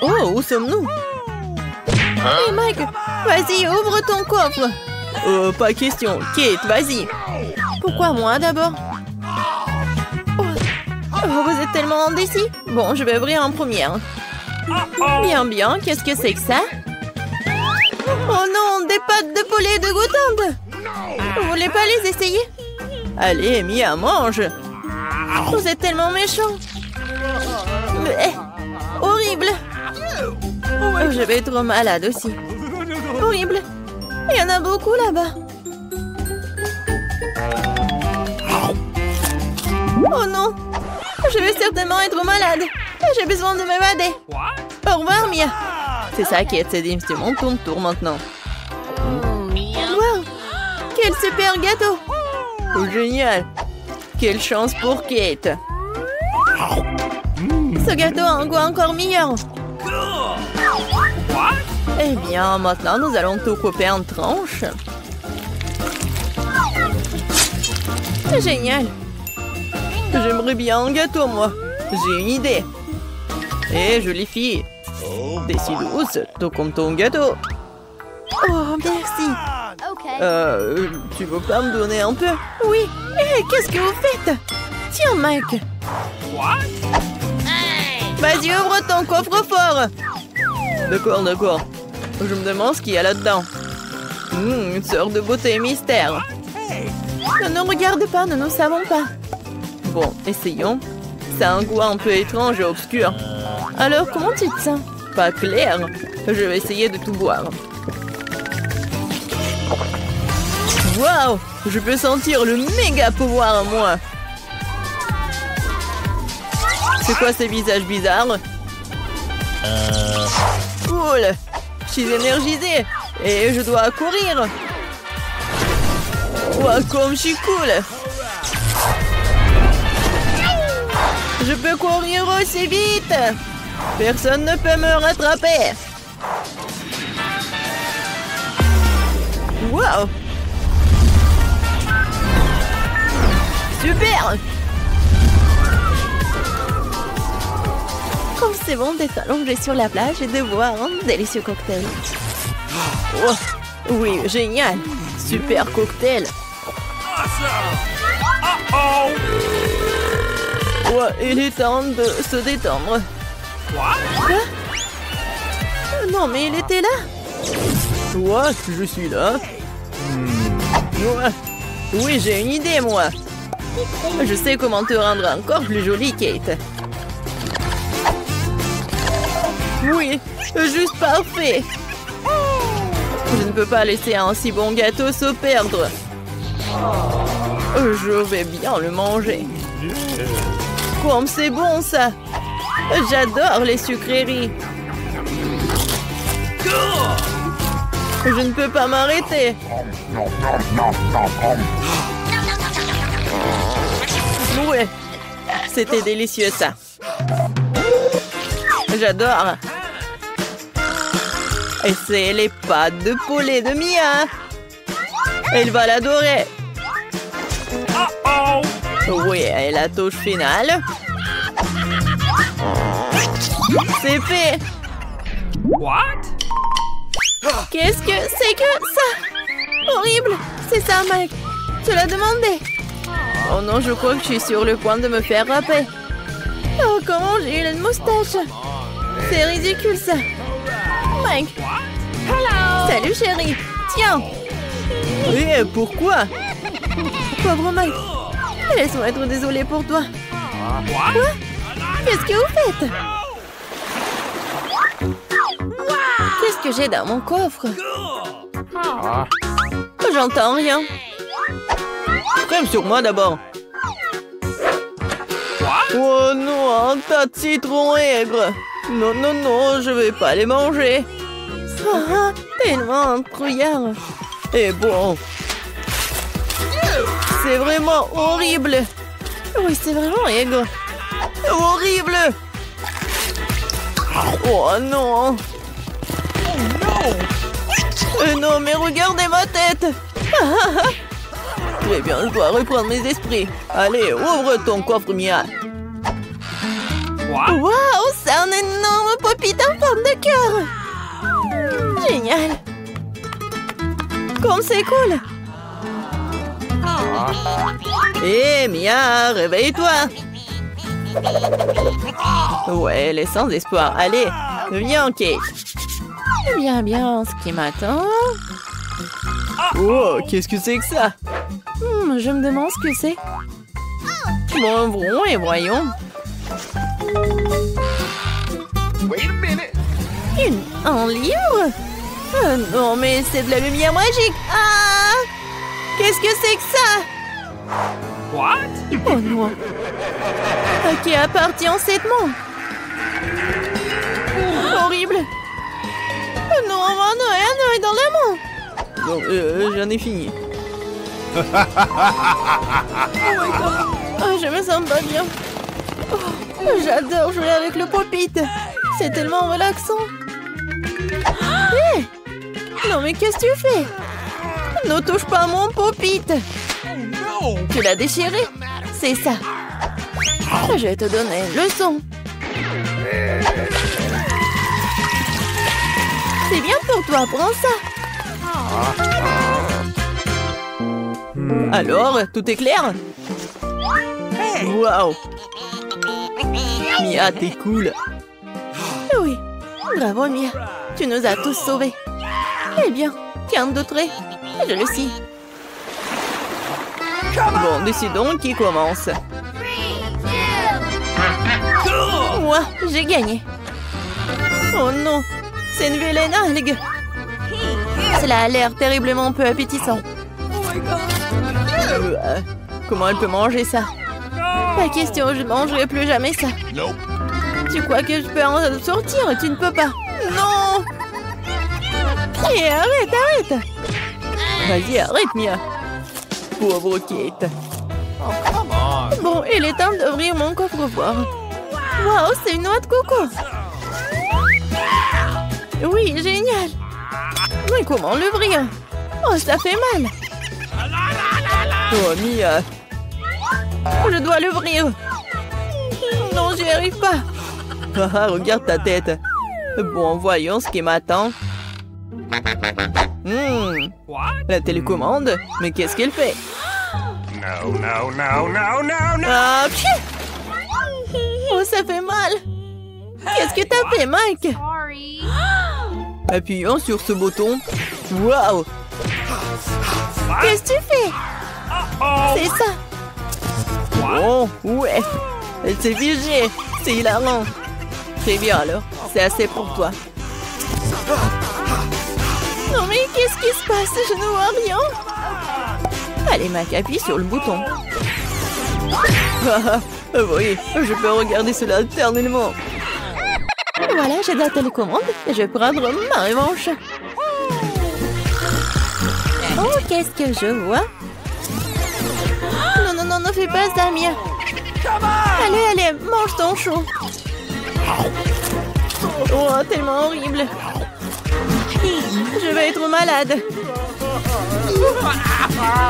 Oh, où sommes-nous? Hey Mike, vas-y, ouvre ton coffre. Pas question. Kate, vas-y. Pourquoi moi d'abord? Oh, vous êtes tellement indécis. Bon, je vais ouvrir en première. Bien, bien. Qu'est-ce que c'est que ça? Oh non, des pâtes de poulet dégoûtantes. Vous voulez pas les essayer? Allez, Mia, mange. Vous êtes tellement méchants. Mais, horrible. Je vais être malade aussi. Horrible. Il y en a beaucoup là-bas. Oh non. Je vais certainement être malade. J'ai besoin de m'évader. Au revoir, Mia. C'est ça, Kate, c'est mon tour maintenant. Wow. Quel super gâteau. Oh, génial. Quelle chance pour Kate. Ce gâteau a un goût encore meilleur. Eh bien, maintenant, nous allons tout couper en tranches. C'est génial. J'aimerais bien un gâteau, moi. J'ai une idée. Eh, jolie fille. Des si douce, tout comme ton gâteau. Oh, merci. Tu veux pas me donner un peu? Oui. Eh, qu'est-ce que vous faites? Tiens, Mike. Vas-y, ouvre ton coffre-fort. D'accord, d'accord. Je me demande ce qu'il y a là-dedans. Une sorte de beauté mystère. Ne nous regarde pas, nous ne savons pas. Bon, essayons. Ça a un goût un peu étrange et obscur. Alors, comment tu te sens? Pas clair. Je vais essayer de tout boire. Waouh! Je peux sentir le méga pouvoir en moi. C'est quoi ces visages bizarres? Cool! Je suis énergisée et je dois courir. Wow, comme je suis cool! Je peux courir aussi vite! Personne ne peut me rattraper! Wow! Super! Comme c'est bon d'être allongé sur la plage et de boire un délicieux cocktail. Oh, oui, génial! Super cocktail! Ouais, il est temps de se détendre. Quoi? Non, mais il était là. Ouais, je suis là. Ouais. Oui, j'ai une idée, moi. Je sais comment te rendre encore plus jolie, Kate. Oui, juste parfait. Je ne peux pas laisser un si bon gâteau se perdre. Je vais bien le manger. Comme c'est bon, ça. J'adore les sucreries. Je ne peux pas m'arrêter. Ouais, c'était délicieux, ça. J'adore. Et c'est les pâtes de poulet de Mia. Elle va l'adorer. Oui, et la touche finale. C'est fait. Qu'est-ce que c'est que ça? Horrible. C'est ça, Mike. Tu l'as demandé. Oh non, je crois que je suis sur le point de me faire râper. Oh, comment j'ai eu une moustache? C'est ridicule, ça. Mike. Salut, chérie. Tiens. Oui, pourquoi? Pauvre Mike. Laisse-moi être désolée pour toi. Quoi? Qu'est-ce que vous faites? Qu'est-ce que j'ai dans mon coffre? J'entends rien. Crème sur moi d'abord. Oh non, un tas de citrons aigres. Non, non, non, je vais pas les manger. Ah, tellement un trouillard. Et bon. C'est vraiment horrible. Oui, c'est vraiment aigre. Horrible. Oh non. Non, mais regardez ma tête. Très bien, je dois reprendre mes esprits. Allez, ouvre ton coffre, Mia. Waouh, c'est un énorme pot c'est cool. Hé, Mia, réveille-toi. Ouais, elle est sans espoir. Allez, viens, Kate. Bien, ce qui m'attend. Oh, qu'est-ce que c'est que ça? Je me demande ce que c'est. Bon, ouvrons et voyons. Un livre? Non, mais c'est de la lumière magique. Ah! Qu'est-ce que c'est que ça? What? Oh non. À qui appartient cette montre? Horrible. Oh non, Anna est dans la montre. Bon, j'en ai fini. Oh, je me sens pas bien. Oh, j'adore jouer avec le pop-it. C'est tellement relaxant. Hé! Non, mais qu'est-ce que tu fais? Ne touche pas à mon pop-it. Tu l'as déchiré? C'est ça. Je vais te donner une leçon. C'est bien pour toi, prends ça. Alors, tout est clair? Waouh! Mia, t'es cool. Oui, bravo Mia. Tu nous as tous sauvés. Eh bien, qu'un d'autre est? Je le sais. Bon, décidons qui commence. Moi, j'ai gagné. Oh non, c'est une vilaine algue. Cela a l'air terriblement peu appétissant. Comment elle peut manger ça? Pas question, je ne mangerai plus jamais ça. Tu crois que je peux en sortir? Tu ne peux pas. Non! Et arrête! Vas-y, arrête, Mia. Pauvre Kate. Bon, il est temps d'ouvrir mon coffre-fort. Waouh, c'est une noix de coco. Oui, génial. Mais comment l'ouvrir? Oh, ça fait mal. Oh, Mia. Je dois l'ouvrir. Non, j'y arrive pas. Ah, regarde ta tête. Bon, voyons ce qui m'attend. La télécommande? Mais qu'est-ce qu'elle fait? No. Ah, oh, ça fait mal. Qu'est-ce que t'as fait, Mike? Appuyons sur ce bouton. Waouh! Qu'est-ce que tu fais? C'est ça. Oh, ouais. Elle s'est figée. C'est hilarant. Très bien alors. C'est assez pour toi. Non mais qu'est-ce qui se passe? Je ne vois rien. Allez, Mac, appuie sur le bouton. Oui, je peux regarder cela éternellement. Voilà, j'ai de la télécommande et je vais prendre ma revanche. Oh, qu'est-ce que je vois? Non, ne fais pas ça, Mia. Allez, mange ton chou. Oh, tellement horrible. Je vais être malade.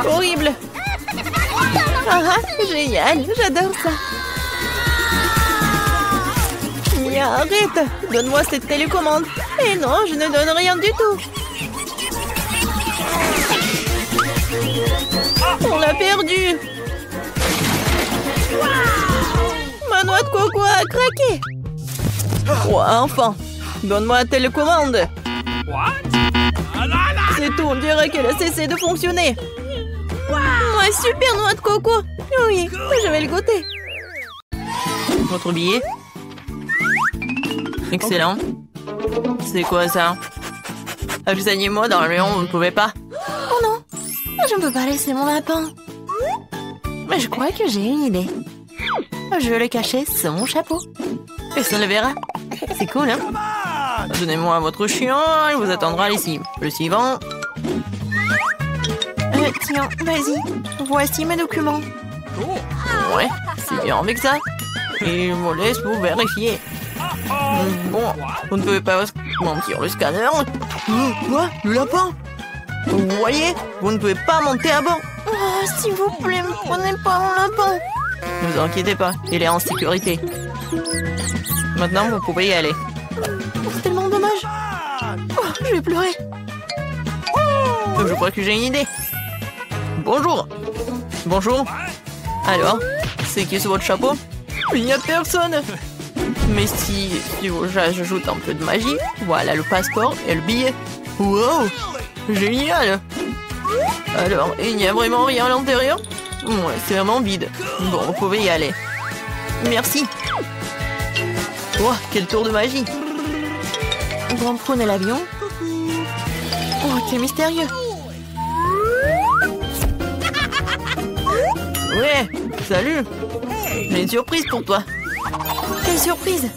Horrible. Génial, j'adore ça. Mia, arrête. Donne-moi cette télécommande. Et non, je ne donne rien du tout. On l'a perdu. Ma noix de coco a craqué. Oh, enfin, donne-moi la télécommande. C'est tout, on dirait qu'elle a cessé de fonctionner. Ouais, super noix de coco. Oui, je vais le goûter. Votre billet? Excellent. C'est quoi ça? Accompagnez-moi dans le lion, vous ne pouvez pas? Oh non, je ne peux pas laisser mon lapin. Mais je crois que j'ai une idée. Je vais le cacher sous mon chapeau. Personne ne le verra. C'est cool, hein? Donnez-moi votre chien, il vous attendra ici. Le suivant. Tiens, vas-y. Voici mes documents. Ouais, c'est bien avec ça. Et je vous laisse vous vérifier. Bon, vous ne pouvez pas mentir le scanner. Quoi? Le lapin? Vous voyez? Vous ne pouvez pas monter à bord. Oh, s'il vous plaît, ne prenez pas mon lapin. Ne vous inquiétez pas, il est en sécurité. Maintenant, vous pouvez y aller. C'est tellement dommage. Oh, je vais pleurer. Je crois que j'ai une idée. Bonjour. Bonjour. Alors, c'est qui sur votre chapeau? Il n'y a personne. Mais si j'ajoute un peu de magie, voilà le passeport et le billet. Wow, génial. Alors, il n'y a vraiment rien à l'intérieur? Ouais, c'est vraiment vide. Bon, vous pouvez y aller. Merci. Oh, quel tour de magie. Bon, prenez l'avion. Oh, quel mystérieux. Ouais, salut. J'ai une surprise pour toi. Quelle surprise?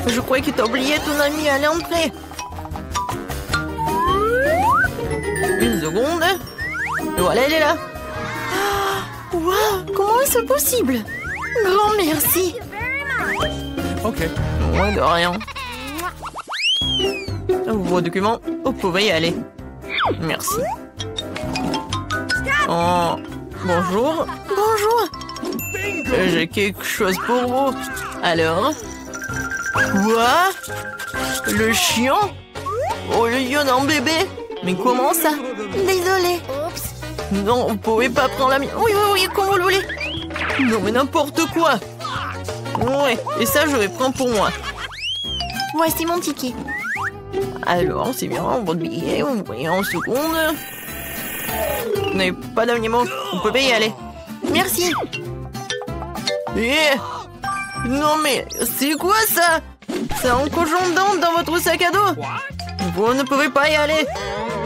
Je croyais que t'as oublié ton ami à l'entrée. Une seconde. Voilà, elle est là. Waouh, comment est-ce possible? Grand merci. Ok. Ouais, de rien. Vos documents, vous pouvez y aller. Merci. Oh, bonjour. Bonjour. J'ai quelque chose pour vous. Alors? Quoi? Le chien? Oh, il y en a un bébé? Mais comment ça? Désolée. Non, vous pouvez pas prendre la mienne. Oui, oui, oui, comme vous le voulez. Non, mais n'importe quoi. Ouais, et ça, je vais prendre pour moi. Voici mon ticket. Alors, c'est bien, votre billet, vous voyez en seconde. Vous n'avez pas d'animaux, vous pouvez y aller. Merci. Non mais, c'est quoi ça? C'est un cochon d'Inde dans votre sac à dos? Vous ne pouvez pas y aller.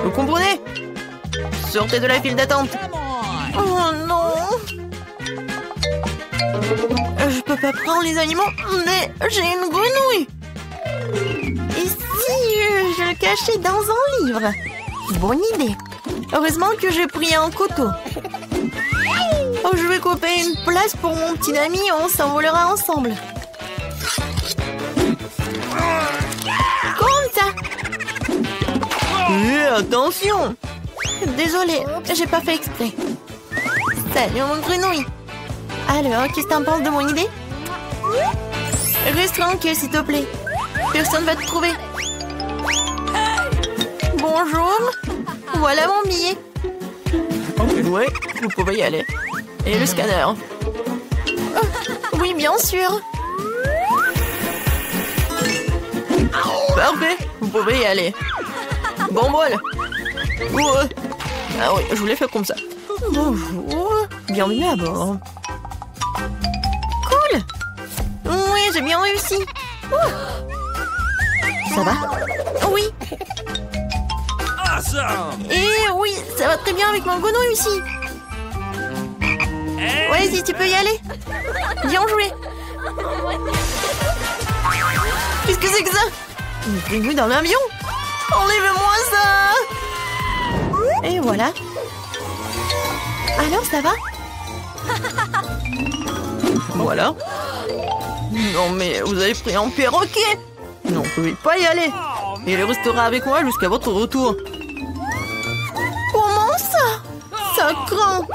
Vous comprenez? Sortez de la file d'attente. Oh non. Je peux pas prendre les animaux, mais j'ai une grenouille. Et si je le cachais dans un livre? Bonne idée. Heureusement que j'ai pris un couteau. Oh, je vais couper une place pour mon petit ami, on s'envolera ensemble. Comme ça. Attention. Désolée, j'ai pas fait exprès. Salut mon grenouille. Alors, qu'est-ce que t'en penses de mon idée? Reste tranquille, s'il te plaît. Personne va te trouver. Bonjour. Voilà mon billet. Oui, vous pouvez y aller. Et le scanner. Oh, oui, bien sûr. Parfait, vous pouvez y aller. Bon bol. Ouais. Ah oui, je voulais faire comme ça. Bonjour, bienvenue à bord. Cool. Oui, j'ai bien réussi. Ça va? Oui. Et oui, ça va très bien avec mon grenouille ici. Vas-y, tu peux y aller. Bien joué. Qu'est-ce que c'est que ça? Une grenouille dans l'avion? Enlève-moi ça. Et voilà. Alors, ça va? Voilà. Non, mais vous avez pris un perroquet. Non, vous ne pouvez pas y aller. Et il restera avec moi jusqu'à votre retour. Comment ça? Ça craint.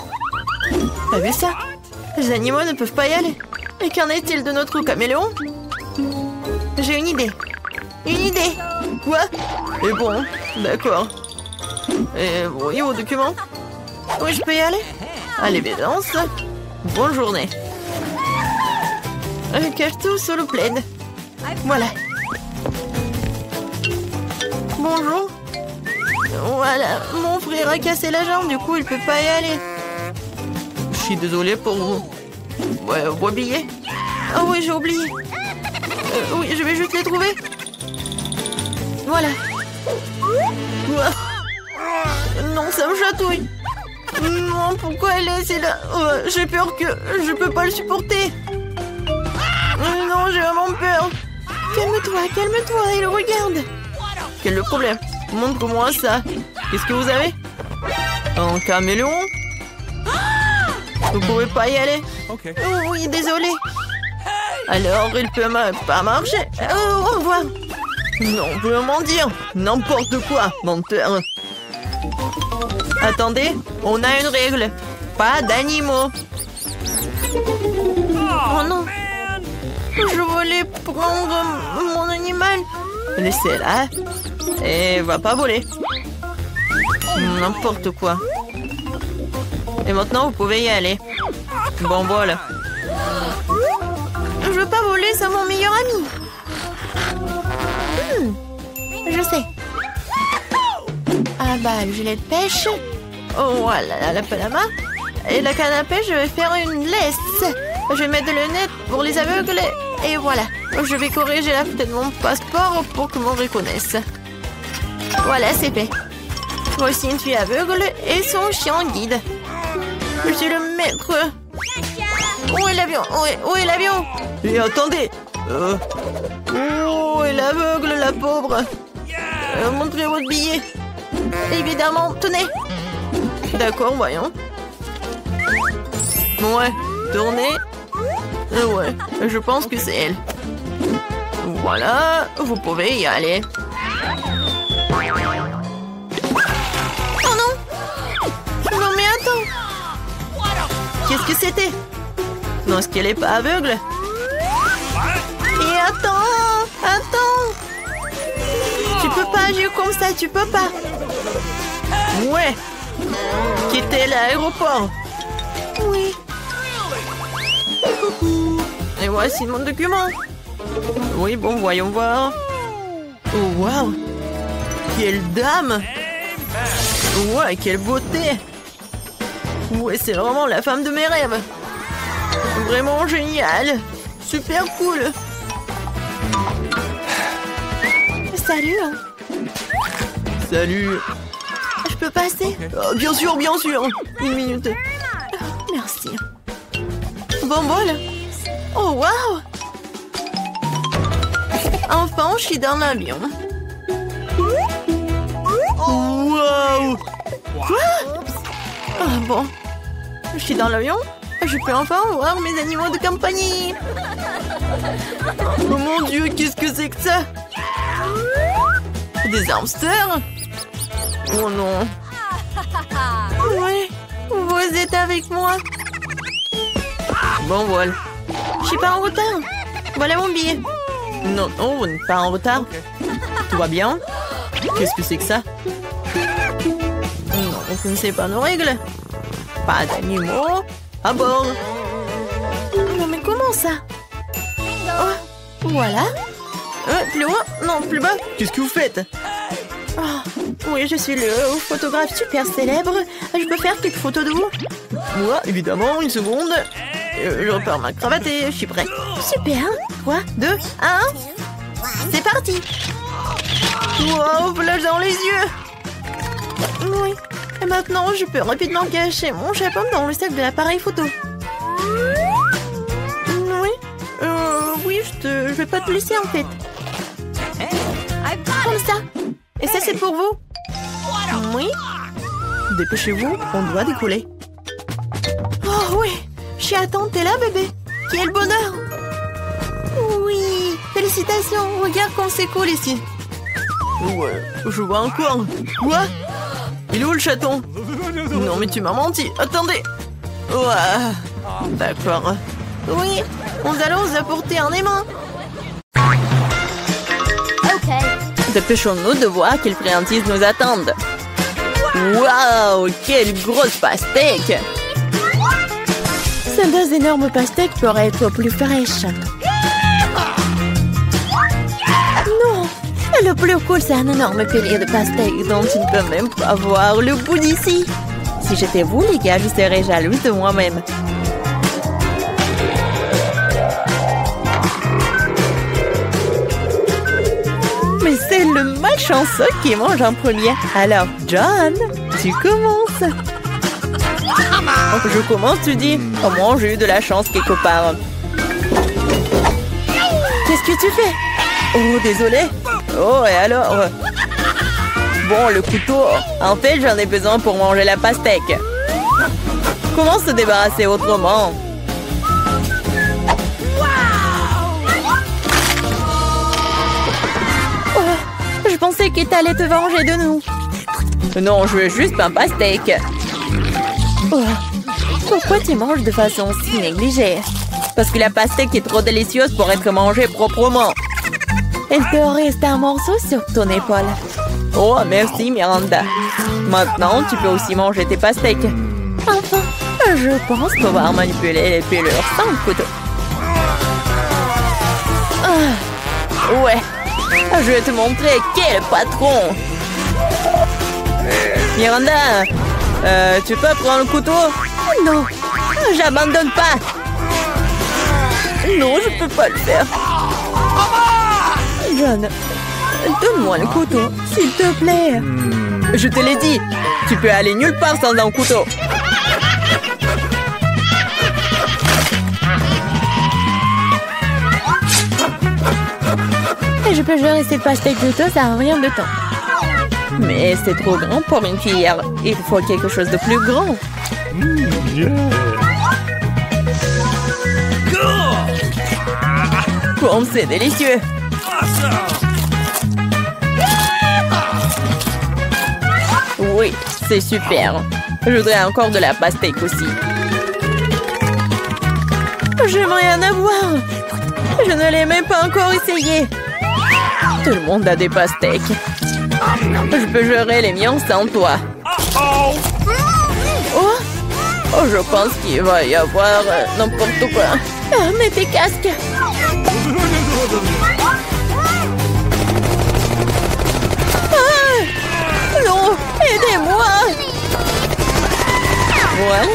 T'as vu ça? Les animaux ne peuvent pas y aller. Et qu'en est-il de notre caméléon? J'ai une idée. Une idée. Quoi? Et bon, d'accord. Et voyez vos documents? Oui, je peux y aller? Allez, bédance. Bonne journée. Cache tout sous le plaid. Voilà. Bonjour. Voilà, mon frère a cassé la jambe, du coup il peut pas y aller. Je suis désolée pour vous. Ouais, vos billets. Ah oui, j'ai oublié. Oui, je vais juste les trouver. Voilà. Ouah. Non, ça me chatouille. Non, pourquoi elle est laissée là? J'ai peur que je peux pas le supporter. Non, j'ai vraiment peur. Calme-toi, calme-toi, il regarde. Quel est le problème? Montre-moi ça. Qu'est-ce que vous avez? Un caméléon? Vous pouvez pas y aller? Ok. Oh, oui, désolé. Alors, il peut pas marcher. Au revoir. Non, vous pouvez m'en dire. N'importe quoi, menteur. Attendez, on a une règle. Pas d'animaux. Oh non. Je voulais prendre mon animal. Laissez-la. Et va pas voler. N'importe quoi. Et maintenant, vous pouvez y aller. Bon, voilà. Je veux pas voler, c'est mon meilleur ami. Je sais. Ah bah, le gilet de pêche. Oh, voilà, la pelle à main. Et la canne à pêche, je vais faire une laisse. Je vais mettre le net pour les aveugles. Et voilà. Je vais corriger la photo de mon passeport pour que m'on reconnaisse. Voilà, c'est fait. Voici une fille aveugle et son chien guide. Je suis le maître. Où est l'avion? Où est l'avion? Et attendez. Où est l'aveugle, la pauvre? Montrez votre billet. Évidemment, tenez. D'accord, voyons. Ouais, tournez. Ouais, je pense que c'est elle. Voilà, vous pouvez y aller. Oh non! Non mais attends! Qu'est-ce que c'était? Non, est-ce qu'elle est pas aveugle? Et attends! Tu peux pas agir comme ça, tu peux pas. Ouais. Quitter l'aéroport. Oui. Et voici mon document. Oui, bon, voyons voir. Oh, waouh. Quelle dame. Ouais, quelle beauté. Ouais, c'est vraiment la femme de mes rêves. Vraiment génial. Super cool. Salut. Salut. Je peux passer? Bien sûr, bien sûr. Une minute. Merci. Bon, voilà. Oh, waouh. Enfin, je suis dans l'avion. Waouh. Quoi? Ah bon. Je suis dans l'avion. Je peux enfin voir mes animaux de compagnie. Oh mon Dieu, qu'est-ce que c'est que ça? Des hamsters? Oh non. Oui, vous êtes avec moi. Bon, voilà. Je suis pas en retard. Voilà mon billet. Non, non, vous n'êtes pas en retard. Tout va bien? Qu'est-ce que c'est que ça? Non, vous ne connaissez pas nos règles. Pas d'animaux à bord. Non, mais comment ça? Oh, voilà. Plus loin? Non, plus bas. Qu'est-ce que vous faites? Oh, oui, je suis le photographe super célèbre. Je peux faire quelques photos de vous? Moi, évidemment, une seconde. Je repars ma cravate et je suis prêt. Super. 3, 2, 1. C'est parti. Wow, flash dans les yeux. Oui. Et maintenant, je peux rapidement cacher mon chapeau dans le sac de l'appareil photo. Oui. Oui, je vais pas te laisser en fait. Comme ça. Et ça, c'est pour vous. Oui. Dépêchez-vous, on doit décoller. Oh oui. Je suis à temps, t'es là, bébé? Quel bonheur! Oui! Félicitations! Regarde comme c'est cool ici! Ouais, je vois encore! Quoi? Il est où le chaton? Non, mais tu m'as menti! Attendez! Ouais! D'accord! Oui! Nous allons vous apporter un aimant! Ok! Dépêchons-nous de voir quelles friandises nous attendent! Waouh! Quelle grosse pastèque! Ces deux énormes pastèques pourraient être plus fraîches. Non! Le plus cool, c'est un énorme pilier de pastèques dont tu ne peux même pas voir le bout d'ici. Si j'étais vous, les gars, je serais jalouse de moi-même. Mais c'est le malchanceux qui mange en premier. Alors, John, tu commences. Je commence, tu dis? Au moins, j'ai eu de la chance quelque part. Qu'est-ce que tu fais? Oh, désolé. Oh, et alors? Bon, le couteau. En fait, j'en ai besoin pour manger la pastèque. Comment se débarrasser autrement? Oh, je pensais que t'allais te venger de nous. Non, je veux juste un pastèque. Oh. Pourquoi tu manges de façon si négligée? Parce que la pastèque est trop délicieuse pour être mangée proprement. Elle te reste un morceau sur ton épaule. Oh, merci Miranda. Maintenant, tu peux aussi manger tes pastèques. Enfin, je pense pouvoir manipuler les pelures sans le couteau. Ah, ouais, je vais te montrer quel patron. Miranda, tu peux prendre le couteau? Non, j'abandonne pas. Non, je peux pas le faire. John, donne-moi le couteau, s'il te plaît. Je te l'ai dit, tu peux aller nulle part sans un couteau. Et je peux gérer cette pastèque de toast à rien de temps. Mais c'est trop grand pour une cuillère. Il faut quelque chose de plus grand. Comme c'est délicieux. Oui, c'est super. Je voudrais encore de la pastèque aussi. J'aimerais en avoir. Je ne l'ai même pas encore essayé. Tout le monde a des pastèques. Je peux gérer les miens sans toi. Oh, je pense qu'il va y avoir n'importe quoi. Ah, mets tes casques. Ah, non, aidez-moi. Ouais.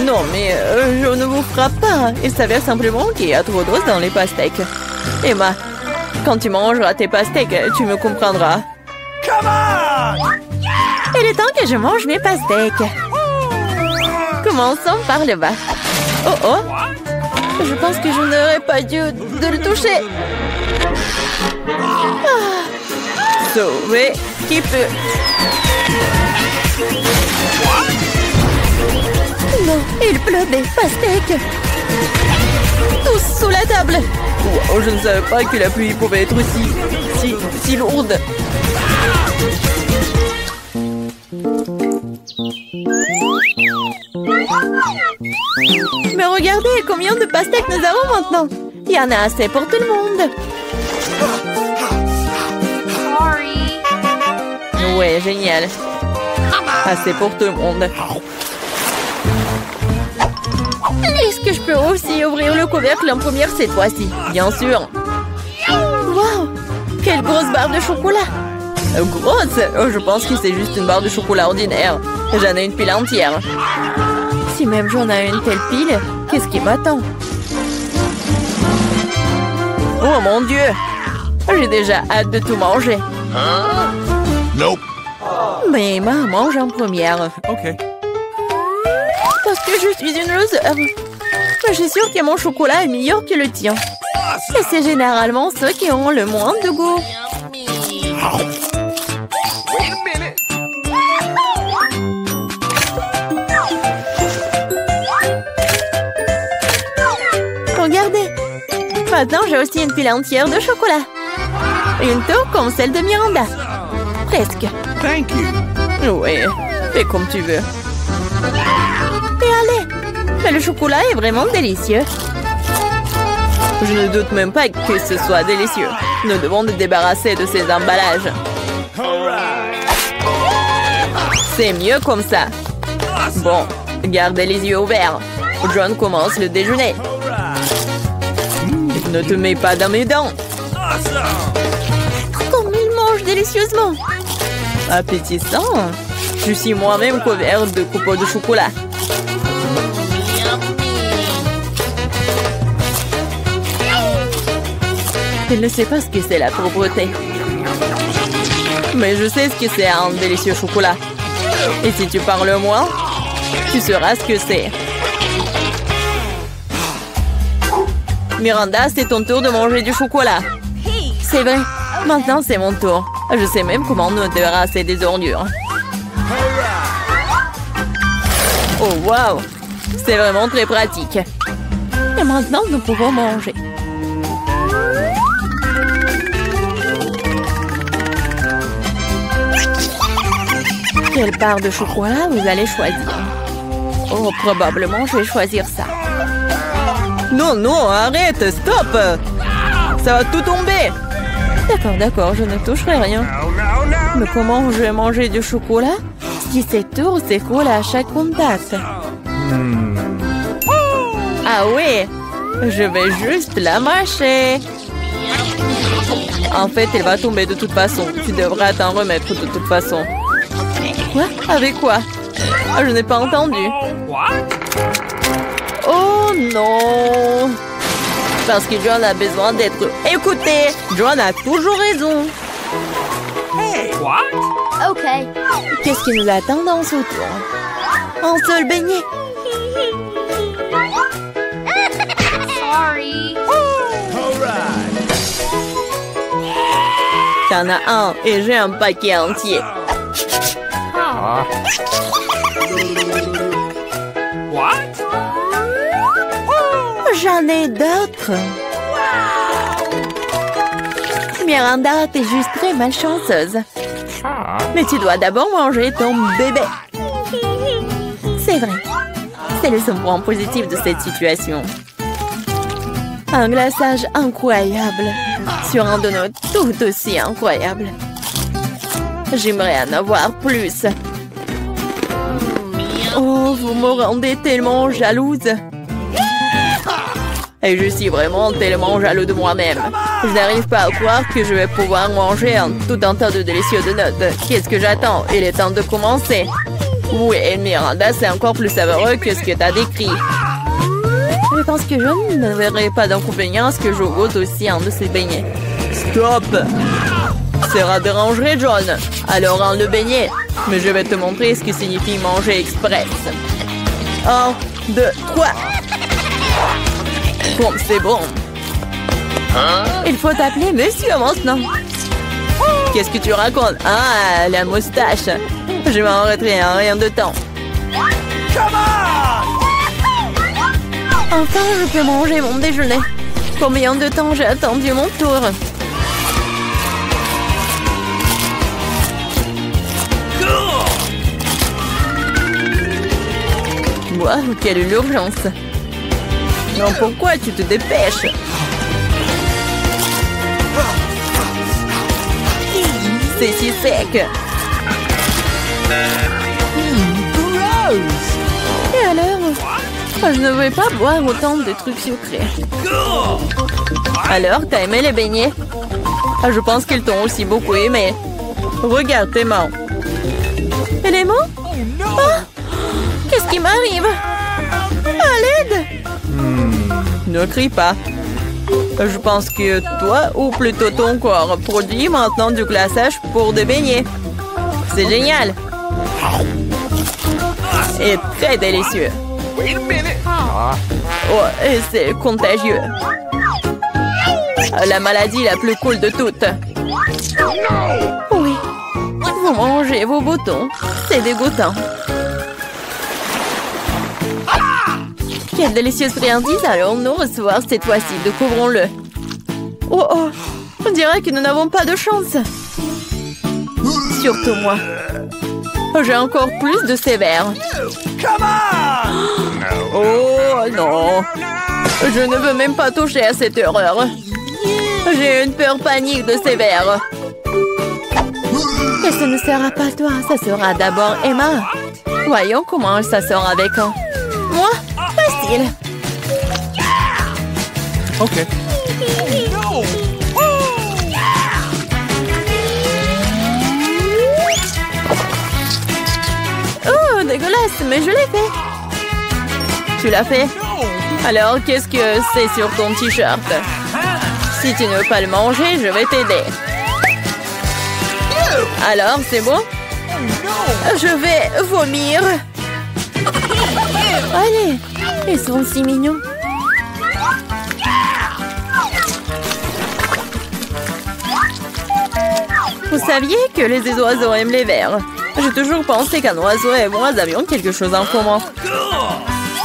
Non, mais je ne vous frappe pas. Il s'avère simplement qu'il y a trop d'os dans les pastèques. Emma, quand tu mangeras tes pastèques, tu me comprendras. Il est temps que je mange mes pastèques. Commençons par le bas. Oh oh! Je pense que je n'aurais pas dû de le toucher. Ah. Sauver qui peut. Non, il pleut des pastèques. Tous sous la table. Wow, je ne savais pas que la pluie pouvait être si lourde. Mais regardez combien de pastèques nous avons maintenant. Il y en a assez pour tout le monde. Ouais, génial. Assez pour tout le monde. Est-ce que je peux aussi ouvrir le couvercle en première cette fois-ci? Bien sûr. Wow! Quelle grosse barre de chocolat! Grosse? Oh, je pense que c'est juste une barre de chocolat ordinaire. J'en ai une pile entière. Si même j'en ai une telle pile, qu'est-ce qui m'attend? Oh mon Dieu! J'ai déjà hâte de tout manger. Nope. Mais Emma mange en première. Ok. Parce que je suis une loser. Je suis sûre que mon chocolat est meilleur que le tien. Et c'est généralement ceux qui ont le moins de goût. Regardez. Maintenant, j'ai aussi une pile entière de chocolat. Une tour comme celle de Miranda. Presque. Thank you. Oui, fais comme tu veux. Et allez, mais le chocolat est vraiment délicieux. Je ne doute même pas que ce soit délicieux. Nous devons nous débarrasser de ces emballages. C'est mieux comme ça. Bon, gardez les yeux ouverts. John commence le déjeuner. Ne te mets pas dans mes dents. Comme il mange délicieusement. Appétissant. Je suis moi-même couvert de copeaux de chocolat. Il ne sait pas ce que c'est la pauvreté. Mais je sais ce que c'est un délicieux chocolat. Et si tu parles moins, tu sauras ce que c'est. Miranda, c'est ton tour de manger du chocolat. C'est vrai. Maintenant, c'est mon tour. Je sais même comment nous débarrasser des ordures. Oh, wow! C'est vraiment très pratique. Et maintenant, nous pouvons manger. Quelle part de chocolat vous allez choisir? Oh, probablement, je vais choisir ça. Non, non, arrête, stop! Ça va tout tomber! D'accord, je ne toucherai rien. Mais comment je vais manger du chocolat si c'est tout s'écoule à chaque contact? Ah oui, je vais juste la mâcher. En fait, elle va tomber de toute façon. Tu devras t'en remettre de toute façon. Quoi? Avec quoi? Ah, je n'ai pas entendu. Oh non! Parce que John a besoin d'être écouté. John a toujours raison. Hey, what? OK. Qu'est-ce qui nous attend dans ce tour? Un seul beignet. Sorry. T'en as un et j'ai un paquet entier. What? J'en ai d'autres. Miranda, t'es juste très malchanceuse. Mais tu dois d'abord manger ton bébé. C'est vrai. C'est le seul point positif de cette situation. Un glaçage incroyable sur un donut tout aussi incroyable. J'aimerais en avoir plus. Oh, vous me rendez tellement jalouse. Et je suis vraiment tellement jaloux de moi-même. Je n'arrive pas à croire que je vais pouvoir manger tout un tas de délicieux donuts. Qu'est-ce que j'attends? Il est temps de commencer. Oui, Miranda, c'est encore plus savoureux que ce que tu as décrit. Je pense que je ne verrai pas d'inconvénient à ce que je goûte aussi un de ces beignets. Stop! Ça dérangerait, John. Alors, le beignet. Mais je vais te montrer ce que signifie manger express. 1, 2, 3. Bon, c'est bon. Il faut t'appeler monsieur maintenant. Qu'est-ce que tu racontes? Ah, la moustache. Je m'en retirerai en rien de temps. Enfin, je peux manger mon déjeuner. Combien de temps j'ai attendu mon tour? Waouh, quelle urgence! Non, pourquoi tu te dépêches? C'est si sec! Et alors? Je ne veux pas boire autant de trucs sucrés. Alors, t'as aimé les beignets? Je pense qu'ils t'ont aussi beaucoup aimé. Regarde tes mains. Et les mains? Oh, qu'est-ce qui m'arrive? À l'aide! Ne crie pas. Je pense que toi, ou plutôt ton corps, produit maintenant du glaçage pour des beignets. C'est génial! Et très délicieux. Oh, et c'est contagieux. La maladie la plus cool de toutes. Oui. Vous mangez vos boutons. C'est dégoûtant. Quelle délicieuse friandise allons-nous recevoir cette fois-ci? Découvrons-le. Oh oh, on dirait que nous n'avons pas de chance. Surtout moi. J'ai encore plus de sévère. Oh non. Je ne veux même pas toucher à cette horreur. J'ai une peur panique de sévère. Et ce ne sera pas toi, ça sera d'abord Emma. Voyons comment ça sort avec un. Moi, facile. Okay. Oh, dégueulasse, mais je l'ai fait. Tu l'as fait? Alors, qu'est-ce que c'est sur ton t-shirt? Si tu ne veux pas le manger, je vais t'aider. Alors, c'est bon? Je vais vomir. Allez, ils sont si mignons. Vous saviez que les oiseaux aiment les vers? J'ai toujours pensé qu'un oiseau et moi avions quelque chose en commun.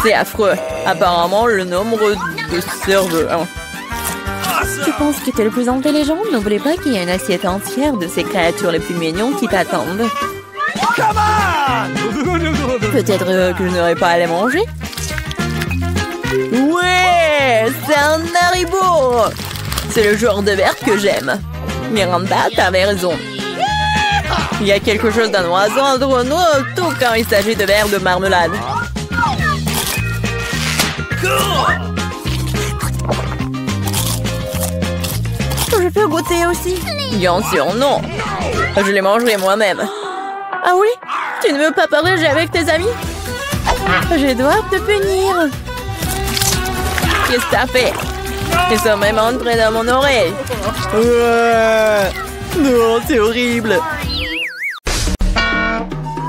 C'est affreux. Apparemment, le nombre de cerveaux. Tu penses que tu es le plus intelligent? N'oublie pas qu'il y a une assiette entière de ces créatures les plus mignonnes qui t'attendent. Peut-être que je n'aurais pas à les manger. Ouais, c'est un Haribo. C'est le genre de verre que j'aime. Miranda, t'avais raison. Il y a quelque chose d'angoissant entre nous, tout quand il s'agit de verres de marmelade. Je peux goûter aussi? Bien sûr, non. Je les mangerai moi-même. Ah oui? Tu ne veux pas partager avec tes amis? Je dois te punir. Qu'est-ce que t'as fait? Ils sont même entrés dans mon oreille. Non, c'est horrible.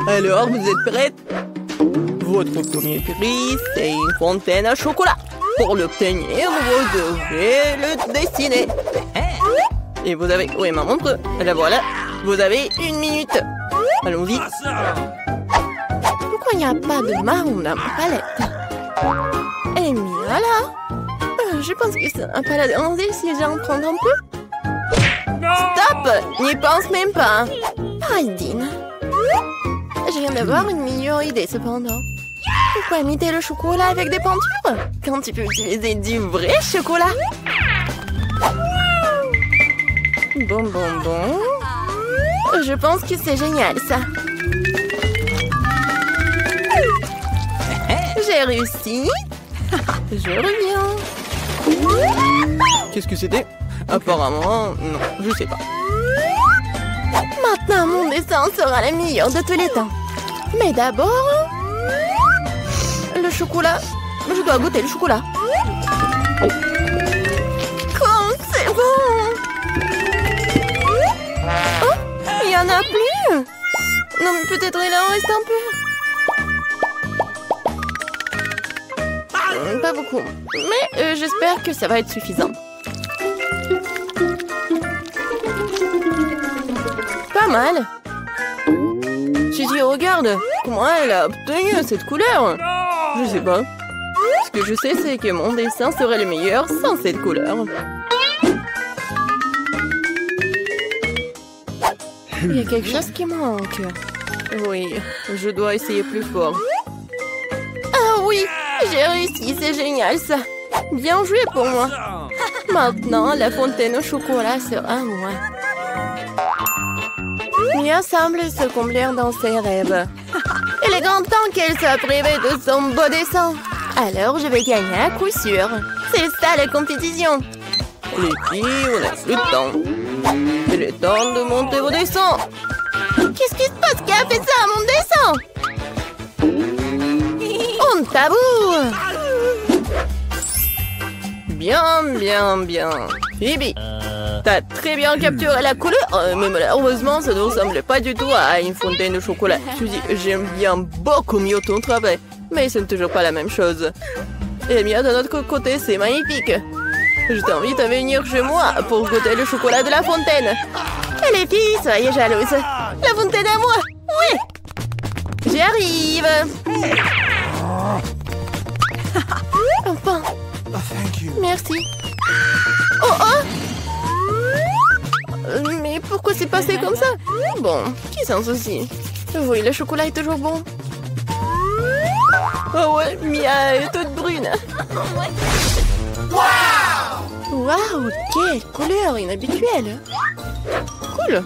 Alors, vous êtes prête? Votre premier prix, c'est une fontaine à chocolat. Pour l'obtenir, vous devrez le dessiner. Et vous avez... Oui, ma montre. La voilà. Vous avez 1 minute. Allons-y. Pourquoi il n'y a pas de marron dans ma palette? Et voilà. Je pense que c'est un peu la déranger si j'en prends un peu. Stop! N'y pense même pas. Paradine. Je viens d'avoir une meilleure idée cependant. Pourquoi imiter le chocolat avec des peintures quand tu peux utiliser du vrai chocolat? Bon. Je pense que c'est génial ça. J'ai réussi. Je reviens. Qu'est-ce que c'était? Apparemment, non, je sais pas. Maintenant, mon dessin sera le meilleur de tous les temps. Mais d'abord... le chocolat. Je dois goûter le chocolat. Comme c'est bon! Oh, il y en a plus! Non, mais peut-être il en reste un peu. Pas beaucoup. Mais j'espère que ça va être suffisant. Pas mal. Gigi, regarde. Comment elle a obtenu cette couleur? Je sais pas. Ce que je sais, c'est que mon dessin serait le meilleur sans cette couleur. Il y a quelque chose qui manque. Oui, je dois essayer plus fort. Ah oui, j'ai réussi, c'est génial ça. Bien joué pour moi. Maintenant, la fontaine au chocolat sera à moi. Mia semble se combler dans ses rêves. Il est grand temps qu'elle soit privée de son beau dessin. Alors, je vais gagner à coup sûr. C'est ça la compétition. Les filles, on n'a plus de temps. Il est temps de monter vos dessins. Qu'est-ce qui se passe? Qui a fait ça à mon dessin? On tabou. Bien. Phoebe, t'as très bien capturé la couleur, mais malheureusement, ça ne ressemble pas du tout à une fontaine de chocolat. Suzy, j'aime bien beaucoup mieux ton travail, mais ce n'est toujours pas la même chose. Et bien, d'un autre côté, c'est magnifique. Je t'invite à venir chez moi pour goûter le chocolat de la fontaine. Et les filles, soyez jalouses. La fontaine à moi. Oui. J'y arrive. Enfin. Merci. Oh. Mais pourquoi c'est passé comme ça? Bon, qui s'en soucie? Oui, le chocolat est toujours bon. Oh ouais, Mia est toute brune. Waouh, quelle couleur inhabituelle. Cool.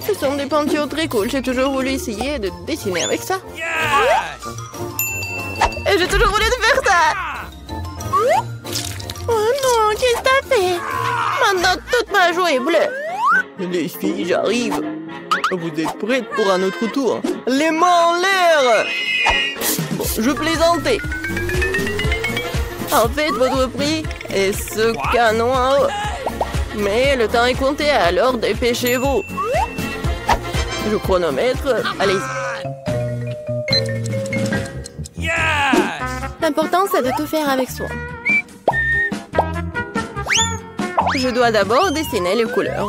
Ce sont des peintures très cool. J'ai toujours voulu essayer de dessiner avec ça. Et j'ai toujours voulu faire ça. Oh non, qu'est-ce que t'as fait? Maintenant, toute ma joue est bleue. Les filles, j'arrive. Vous êtes prêtes pour un autre tour? Les mains en l'air. Bon, je plaisantais. En fait, votre prix est ce canon en haut. Mais le temps est compté, alors dépêchez-vous. Le chronomètre, allez-y. L'important, c'est de tout faire avec soin. Je dois d'abord dessiner les couleurs.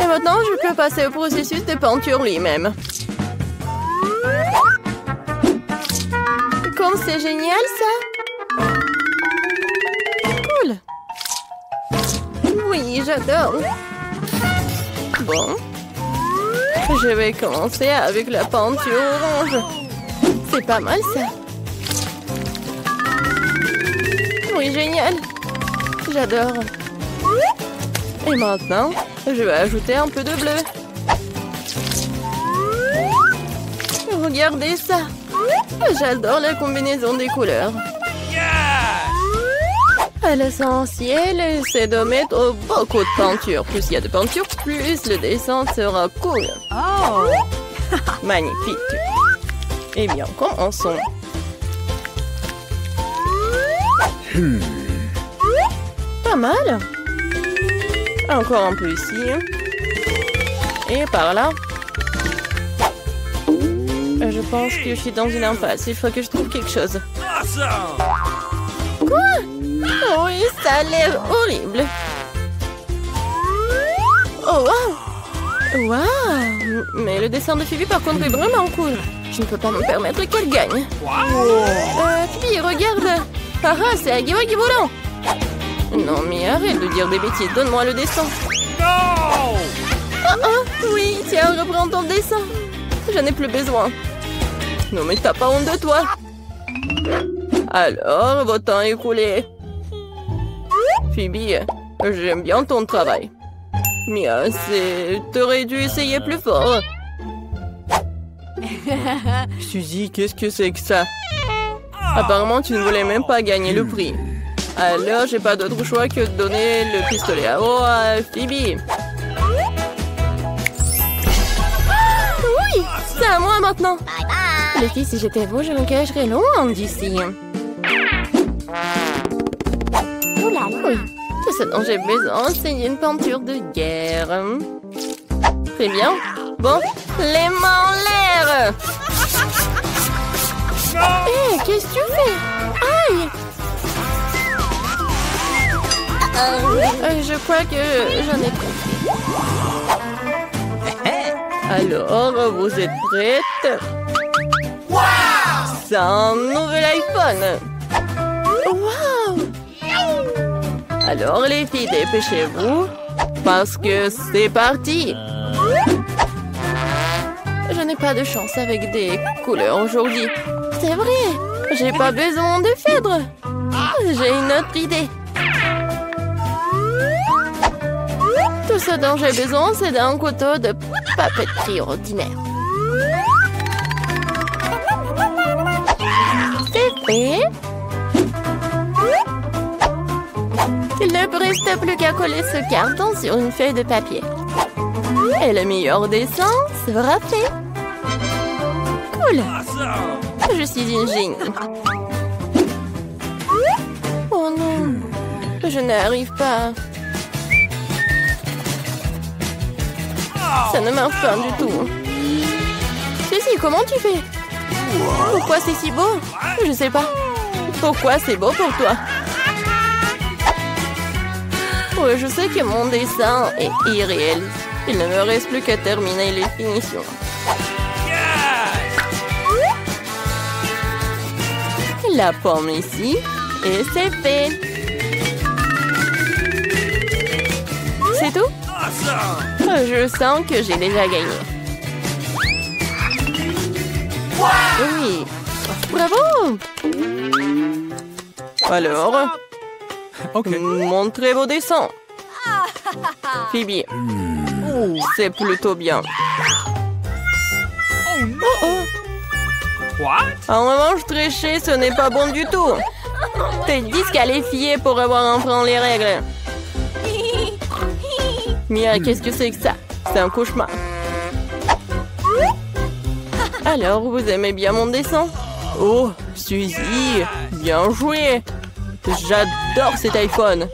Et maintenant, je peux passer au processus de peinture lui-même. Comme c'est génial, ça! Cool! Oui, j'adore! Bon. Je vais commencer avec la peinture orange. C'est pas mal, ça! Oui, génial! J'adore! Et maintenant, je vais ajouter un peu de bleu. Regardez ça. J'adore la combinaison des couleurs. À l'essentiel, c'est de mettre beaucoup de peinture. Plus il y a de peinture, plus le dessin sera cool. Oh. Magnifique. Eh bien, commençons. Pas mal. Encore un peu ici. Et par là. Je pense que je suis dans une impasse. Il faut que je trouve quelque chose. Awesome. Quoi? Oui, ça a l'air horrible. Oh, wow! Wow! Mais le dessin de Phoebe, par contre, est vraiment cool. Je ne peux pas me permettre qu'elle gagne. Phoebe, regarde! Ah ah, c'est Aggy Wuggy volant! Non, mais arrête de dire des bêtises. Donne-moi le dessin. No. Oh, oh! Oui, tiens, reprends ton dessin. J'en ai plus besoin. Non, mais t'as pas honte de toi. Alors, votre temps est écoulé. Phoebe, j'aime bien ton travail. Mais t'aurais dû essayer plus fort. Suzy, qu'est-ce que c'est que ça? Apparemment, tu ne voulais même pas gagner le prix. Alors, j'ai pas d'autre choix que de donner le pistolet à eau à Phoebe. Oui, c'est à moi maintenant. Les filles, si j'étais vous, je me cacherais loin d'ici. Oula, oui. Tout ce dont j'ai besoin, c'est une peinture de guerre. Très bien. Bon, les mains en l'air. Hé, qu'est-ce que tu fais? Aïe! Je crois que j'en ai trop. Alors, vous êtes prêtes? C'est un nouvel iPhone. Wow! Alors, les filles, dépêchez-vous, parce que c'est parti! Je n'ai pas de chance avec des couleurs aujourd'hui. C'est vrai, j'ai pas besoin de fièvre. J'ai une autre idée. Tout ce dont j'ai besoin, c'est d'un couteau de papeterie ordinaire. C'est fait. Il ne me reste plus qu'à coller ce carton sur une feuille de papier. Et le meilleur dessin sera fait. Cool. Je suis une génie. Oh non, je n'arrive pas. Ça ne marche pas du tout. Ceci, comment tu fais? Pourquoi c'est si beau? Je sais pas. Pourquoi c'est beau pour toi? Ouais, je sais que mon dessin est irréel. Il ne me reste plus qu'à terminer les finitions. La pomme ici, et c'est fait. C'est tout? Je sens que j'ai déjà gagné. Oui. Bravo! Alors, mon très beau dessin. Phoebe, c'est plutôt bien. Oh oh. En revanche, tricher, ce n'est pas bon du tout. T'es disqualifié pour avoir enfreint les règles. Mia, qu'est-ce que c'est que ça? C'est un cauchemar. Alors, vous aimez bien mon dessin? Oh, Suzy, bien joué. J'adore cet iPhone.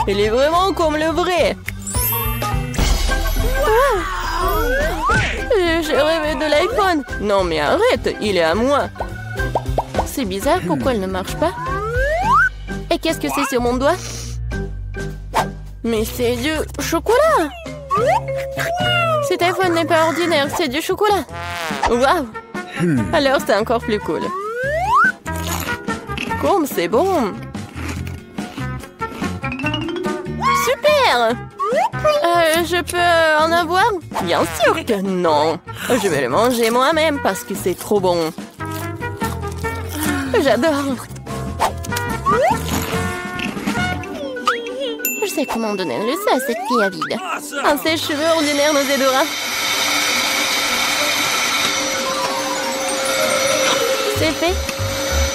Il est vraiment comme le vrai. Ah, je rêvais de l'iPhone. Non, mais arrête, il est à moi. C'est bizarre, pourquoi il ne marche pas? Et qu'est-ce que c'est sur mon doigt? Mais c'est du chocolat. Cet iPhone n'est pas ordinaire, c'est du chocolat. Waouh! Alors c'est encore plus cool. Comme c'est bon. Super! Je peux en avoir? Bien sûr que non. Je vais le manger moi-même parce que c'est trop bon. sais comment donner le ça à cette fille avide. Un Awesome! sèche-cheveux ordinaire nous aidera. C'est fait.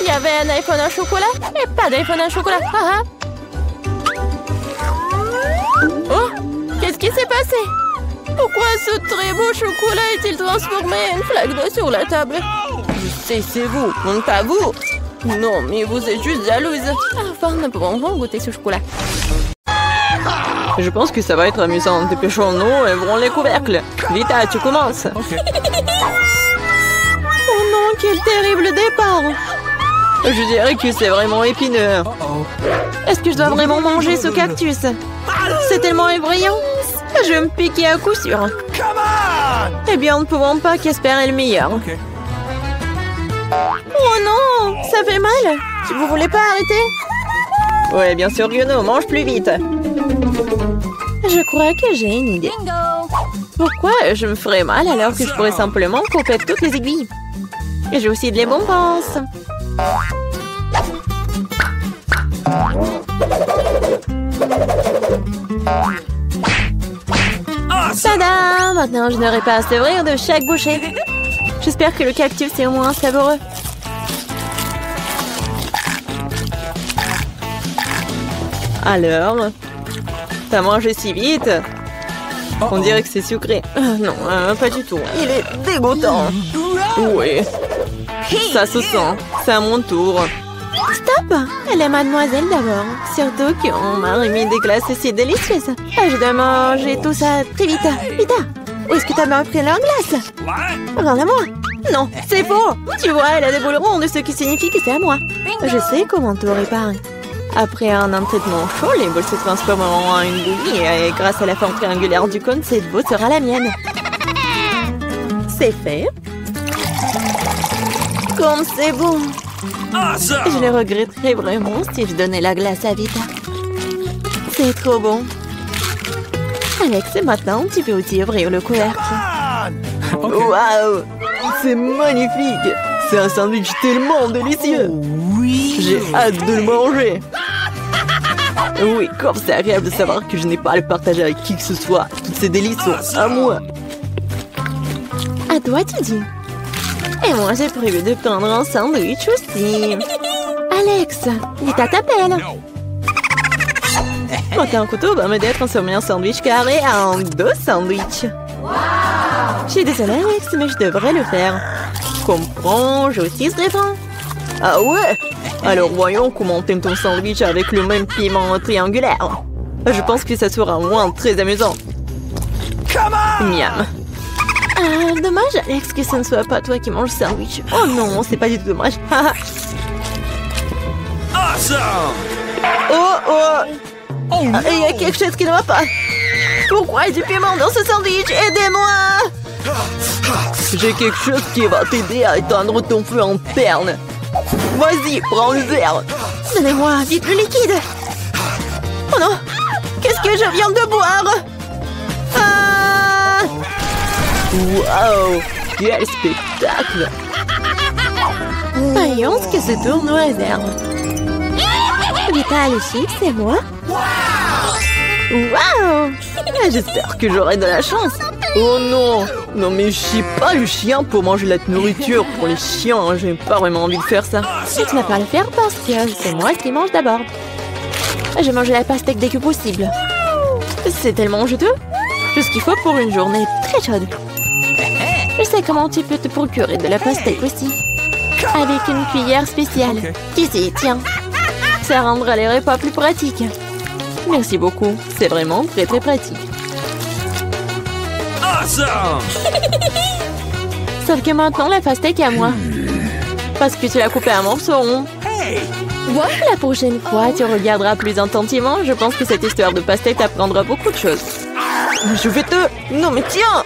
Il y avait un iPhone à chocolat et pas d'iPhone à chocolat. Ah, ah. Oh, qu'est-ce qui s'est passé? Pourquoi ce très beau chocolat est-il transformé en une flaque d'eau sur la table? Je sais, c'est vous, non pas vous. Non, mais vous êtes juste jalouse. Enfin, nous pouvons goûter ce chocolat. Je pense que ça va être amusant. Dépêchons-nous et ouvrons les couvercles. Vita, tu commences. Okay. Oh non, quel terrible départ. Je dirais que c'est vraiment épineux. Est-ce que je dois vraiment manger ce cactus? C'est tellement effrayant. Je vais me piquer à coup sûr. Come on! Eh bien, nous ne pouvons pas qu'espérer le meilleur. Okay. Oh non, ça fait mal. Vous voulez pas arrêter? Ouais, bien sûr que non, mange plus vite. Je crois que j'ai une idée. Pourquoi je me ferais mal alors que je pourrais simplement couper toutes les aiguilles? Et j'ai aussi de les bonbons. Tada! Maintenant, je n'aurai pas à s'ouvrir de chaque bouchée. J'espère que le cactus est au moins savoureux. Alors, t'as mangé si vite? On dirait que c'est sucré. Non, pas du tout. Il est dégoûtant. Oui. Ça se sent. C'est à mon tour. Stop! Elle est mademoiselle d'abord. Surtout qu'on m'a remis des glaces si délicieuses. Je dois manger tout ça très vite. Vita, où est-ce que t'as bien pris leur glace? What? Rends-la-moi. Non, c'est faux. Tu vois, elle a des boules rondes, ce qui signifie que c'est à moi. Je sais comment te réparer. Après un entraînement chaud, les boules se transformeront en une bouillie et grâce à la forme triangulaire du cône, cette boule sera la mienne. C'est fait. Comme c'est bon. Je Awesome! le regretterais vraiment si je donnais la glace à Vita. C'est trop bon. Alex, maintenant, tu peux aussi ouvrir le couvercle. Okay. Waouh! C'est magnifique! C'est un sandwich tellement délicieux! J'ai hâte de le manger! Oui, comme c'est agréable de savoir que je n'ai pas à le partager avec qui que ce soit. Toutes ces délices sont à moi. À toi, tu dis. Et moi, j'ai prévu de prendre un sandwich aussi. Alex, Vita t'appelle. Un couteau va m'aider à transformer un sandwich carré en 2 sandwichs. Je suis désolée, Alex, mais je devrais le faire. Comprends, je aussi serai bon. Ah ouais? Alors voyons comment t'aimes ton sandwich avec le même piment triangulaire. Je pense que ça sera au moins très amusant. Miam. Ah, dommage, Alex, que ce ne soit pas toi qui manges le sandwich. Oh non, c'est pas du tout dommage. Awesome! Oh, il y a quelque chose qui ne va pas. Pourquoi il y a du piment dans ce sandwich? Aidez-moi! J'ai quelque chose qui va t'aider à éteindre ton feu interne. Vas-y, prends le verre. Donnez-moi vite le liquide. Oh non! Qu'est-ce que je viens de boire? Ah! Waouh! Quel spectacle! Voyons ce que ce tour nous réserve. Vita, les chips, c'est moi? Waouh! J'espère que j'aurai de la chance. Oh non! Non mais je suis pas le chien pour manger la nourriture pour les chiens. J'ai pas vraiment envie de faire ça. Et tu n'as pas à le faire parce que c'est moi qui mange d'abord. Je mange la pastèque dès que possible. C'est tellement juteux. Tout ce qu'il faut pour une journée très chaude. Je sais comment tu peux te procurer de la pastèque aussi. Avec une cuillère spéciale. Ici, tiens. Ça rendra les repas plus pratiques. Merci beaucoup. C'est vraiment très très pratique. Awesome! Sauf que maintenant, la pastèque est à moi. Parce que tu l'as coupée en morceaux. Hey! La prochaine fois, tu regarderas plus attentivement. Je pense que cette histoire de pastèque t'apprendra beaucoup de choses. Je vais te... Non mais tiens!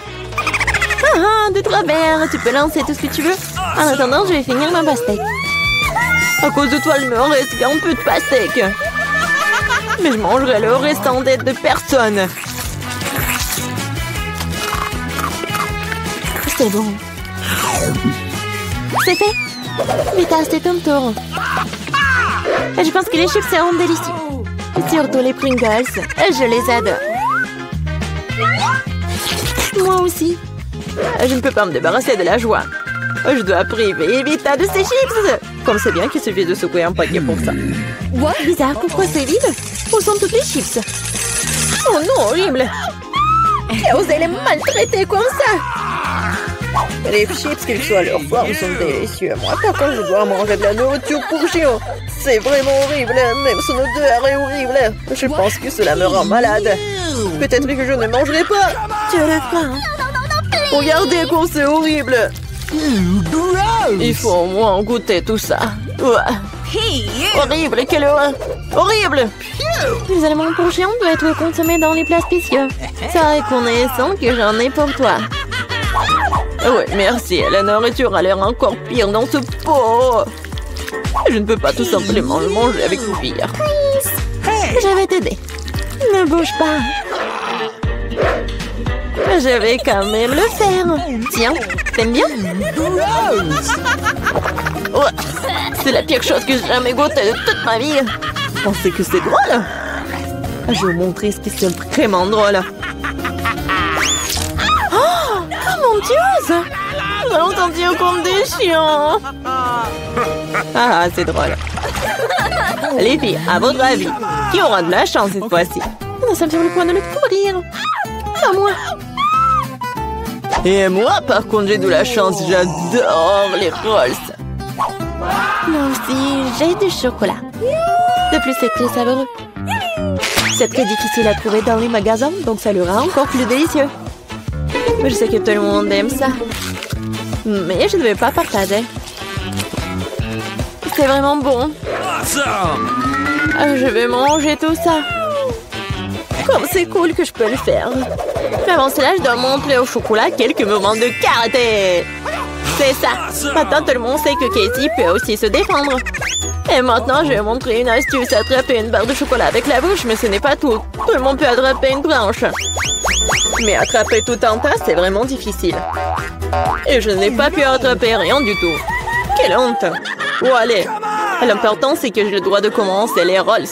Ah, de travers. Tu peux lancer tout ce que tu veux. En attendant, je vais finir ma pastèque. À cause de toi, il me reste qu'un peu de pastèque. Mais je mangerai le restant d'aide de personne. C'est bon. C'est fait. Vita, c'est ton tour. Je pense que les chips seront délicieux. Surtout les Pringles. Je les adore. Moi aussi. Je ne peux pas me débarrasser de la joie. Je dois priver Vita de ses chips. Comme c'est bien qu'il suffit de secouer un paquet pour ça. What? Bizarre, pourquoi c'est vide? Où sont toutes les chips? Oh non, horrible. Et osé les maltraiter comme ça. Les chips, qu'ils soient leur forme, sont délicieux. Moi, par contre, je dois manger de la nourriture pour chiens. C'est vraiment horrible. Même son odeur est horrible. Je pense que cela me rend malade. Peut-être que je ne mangerai pas. Tu as la faim. Regardez comme c'est horrible. Il faut au moins goûter tout ça. Horrible, quelle horreur. Horrible. Les aliments pour chiens doivent être consommés dans les plats spéciaux. C'est reconnaissant que j'en ai pour toi. Oui, merci. La nourriture a l'air encore pire dans ce pot. Je ne peux pas tout simplement le manger avec cuillère. Je vais t'aider. Ne bouge pas. Je vais quand même le faire. Tiens, t'aimes bien? Oh, c'est la pire chose que j'ai jamais goûtée de toute ma vie. Pensez que c'est drôle? Je vais vous montrer ce qui est vraiment drôle. Oh mon Dieu! Nous allons sentir comme des chiens. Ah, c'est drôle. Les filles, à votre avis, qui aura de la chance cette fois-ci? Nous sommes sur le point de le découvrir. Pas moi. Et moi, par contre, j'ai de la chance. J'adore les rolls. Moi aussi, j'ai du chocolat. De plus, c'est très savoureux. C'est très difficile à trouver dans les magasins, donc ça le rend encore plus délicieux. Je sais que tout le monde aime ça. Mais je ne vais pas partager. C'est vraiment bon. Je vais manger tout ça. Comme c'est cool que je peux le faire. Mais avant cela, je dois montrer au chocolat quelques moments de karaté. C'est ça. Maintenant, tout le monde sait que Casey peut aussi se défendre. Et maintenant, je vais montrer une astuce. Attraper une barre de chocolat avec la bouche, mais ce n'est pas tout. Tout le monde peut attraper une branche. Mais attraper tout un tas, c'est vraiment difficile. Et je n'ai pas pu attraper rien du tout. Quelle honte. Oh, allez. L'important, c'est que j'ai le droit de commencer les rolls.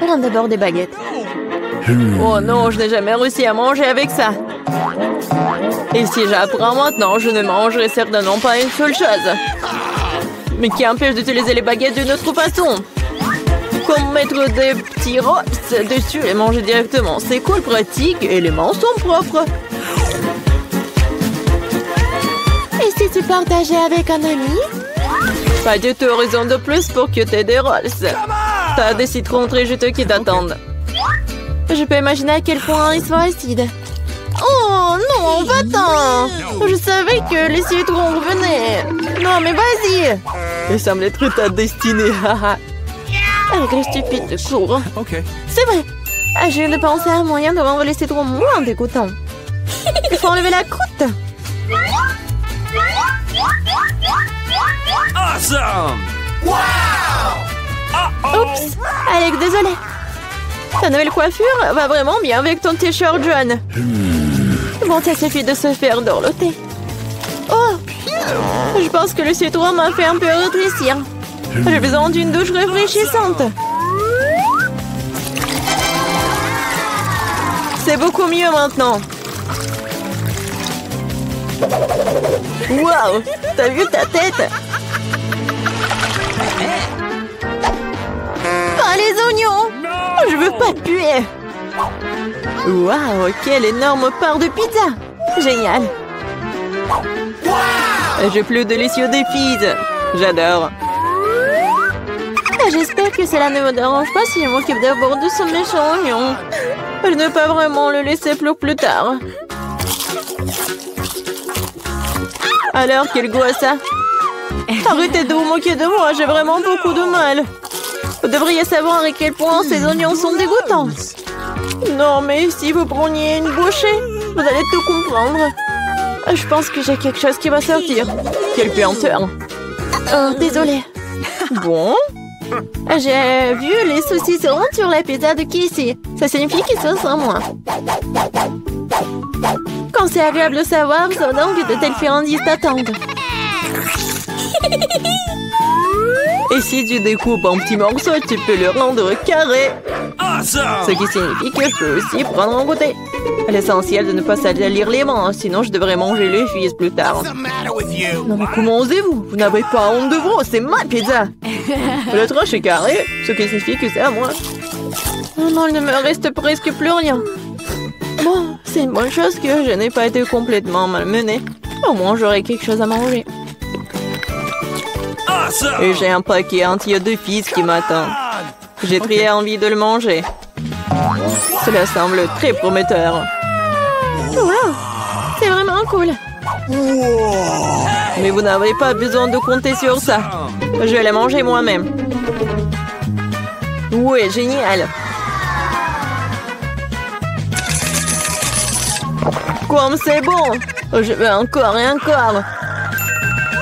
Prends d'abord des baguettes. Oh non, je n'ai jamais réussi à manger avec ça. Et si j'apprends maintenant, je ne mangerai certainement pas une seule chose. Mais qui empêche d'utiliser les baguettes d'une autre façon? Comme mettre des petits rolls dessus et manger directement. C'est cool, pratique et les mains sont propres. Et si tu partageais avec un ami? Pas du tout, raison de plus pour que tu aies des rolls. T'as des citrons très juteux qui t'attendent. Je peux imaginer à quel point ils sont acides. Oh non, va-t'en! Je savais que les citrons revenaient. Non, mais vas-y! Il semble être ta destinée. Avec les stupides de cours. C'est vrai. Je viens de penser à un moyen de rendre les citrons moins dégoûtants. Il faut enlever la croûte. Awesome! Oups! Alex, désolé. Ta nouvelle coiffure va vraiment bien avec ton t-shirt jaune. Bon, ça suffit de se faire dorloter. Oh! Je pense que le citron m'a fait un peu rétrécir. J'ai besoin d'une douche rafraîchissante. C'est beaucoup mieux maintenant. Waouh! T'as vu ta tête? Pas les oignons! Je veux pas puer. Waouh! Quelle énorme part de pizza! Génial! J'ai plus délicieux des pizzas. J'adore. J'espère que cela ne me dérange pas si je m'occupe d'abord de ce méchant oignon. Je ne peux pas vraiment le laisser pour plus tard. Alors, quel goût a ça? Arrêtez de vous moquer de moi, j'ai vraiment beaucoup de mal. Vous devriez savoir à quel point ces oignons sont dégoûtants. Non, mais si vous preniez une bouchée, vous allez tout comprendre. Je pense que j'ai quelque chose qui va sortir. Quelle puanteur. Oh, désolée. Bon. J'ai vu les saucissons sur la pizza de Casey. Ça signifie qu'ils sont sans moi. Quand c'est agréable de savoir, c'est donc que de telles friandises t'attendent. Et si tu découpes en petits morceaux, tu peux le rendre carré. Awesome! Ce qui signifie que je peux aussi prendre un goûter. L'essentiel de ne pas salir les mains, sinon je devrais manger le fils plus tard. What's the matter with you? Non mais comment osez-vous? Vous n'avez pas honte de vous, c'est ma pizza. Le tranche est carré, ce qui signifie que c'est à moi. Oh non, il ne me reste presque plus rien. Bon, c'est une bonne chose que je n'ai pas été complètement malmenée. Au moins, j'aurai quelque chose à manger. Awesome! Et j'ai un paquet entier de fils qui m'attend. J'ai très envie de le manger. Cela semble très prometteur. Wow, c'est vraiment cool. Mais vous n'avez pas besoin de compter sur ça. Je vais les manger moi-même. Ouais, génial. Comme c'est bon. Je veux encore et encore.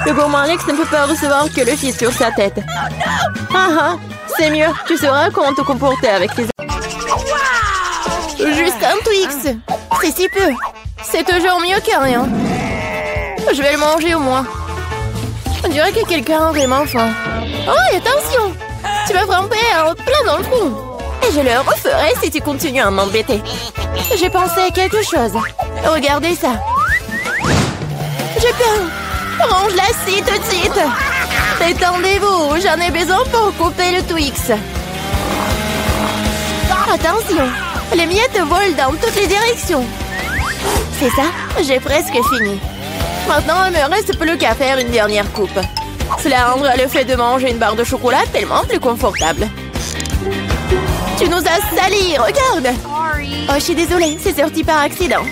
Le gourmand Alex ne peut pas recevoir que le fils sur sa tête. Ah ah, c'est mieux. Tu sauras comment te comporter avec les... Juste un Twix. C'est si peu. C'est toujours mieux que rien. Je vais le manger au moins. On dirait que quelqu'un a vraiment faim. Oh, attention! Tu m'as frappé en plein dans le front. Et je le referai si tu continues à m'embêter. J'ai pensé à quelque chose. Regardez ça. J'ai peur. Range la scie tout de suite. Détendez-vous, j'en ai besoin pour couper le Twix. Attention, les miettes volent dans toutes les directions. C'est ça, j'ai presque fini. Maintenant, il me reste plus qu'à faire une dernière coupe. Cela rendra le fait de manger une barre de chocolat tellement plus confortable. Tu nous as salis, regarde! Oh, je suis désolée, c'est sorti par accident.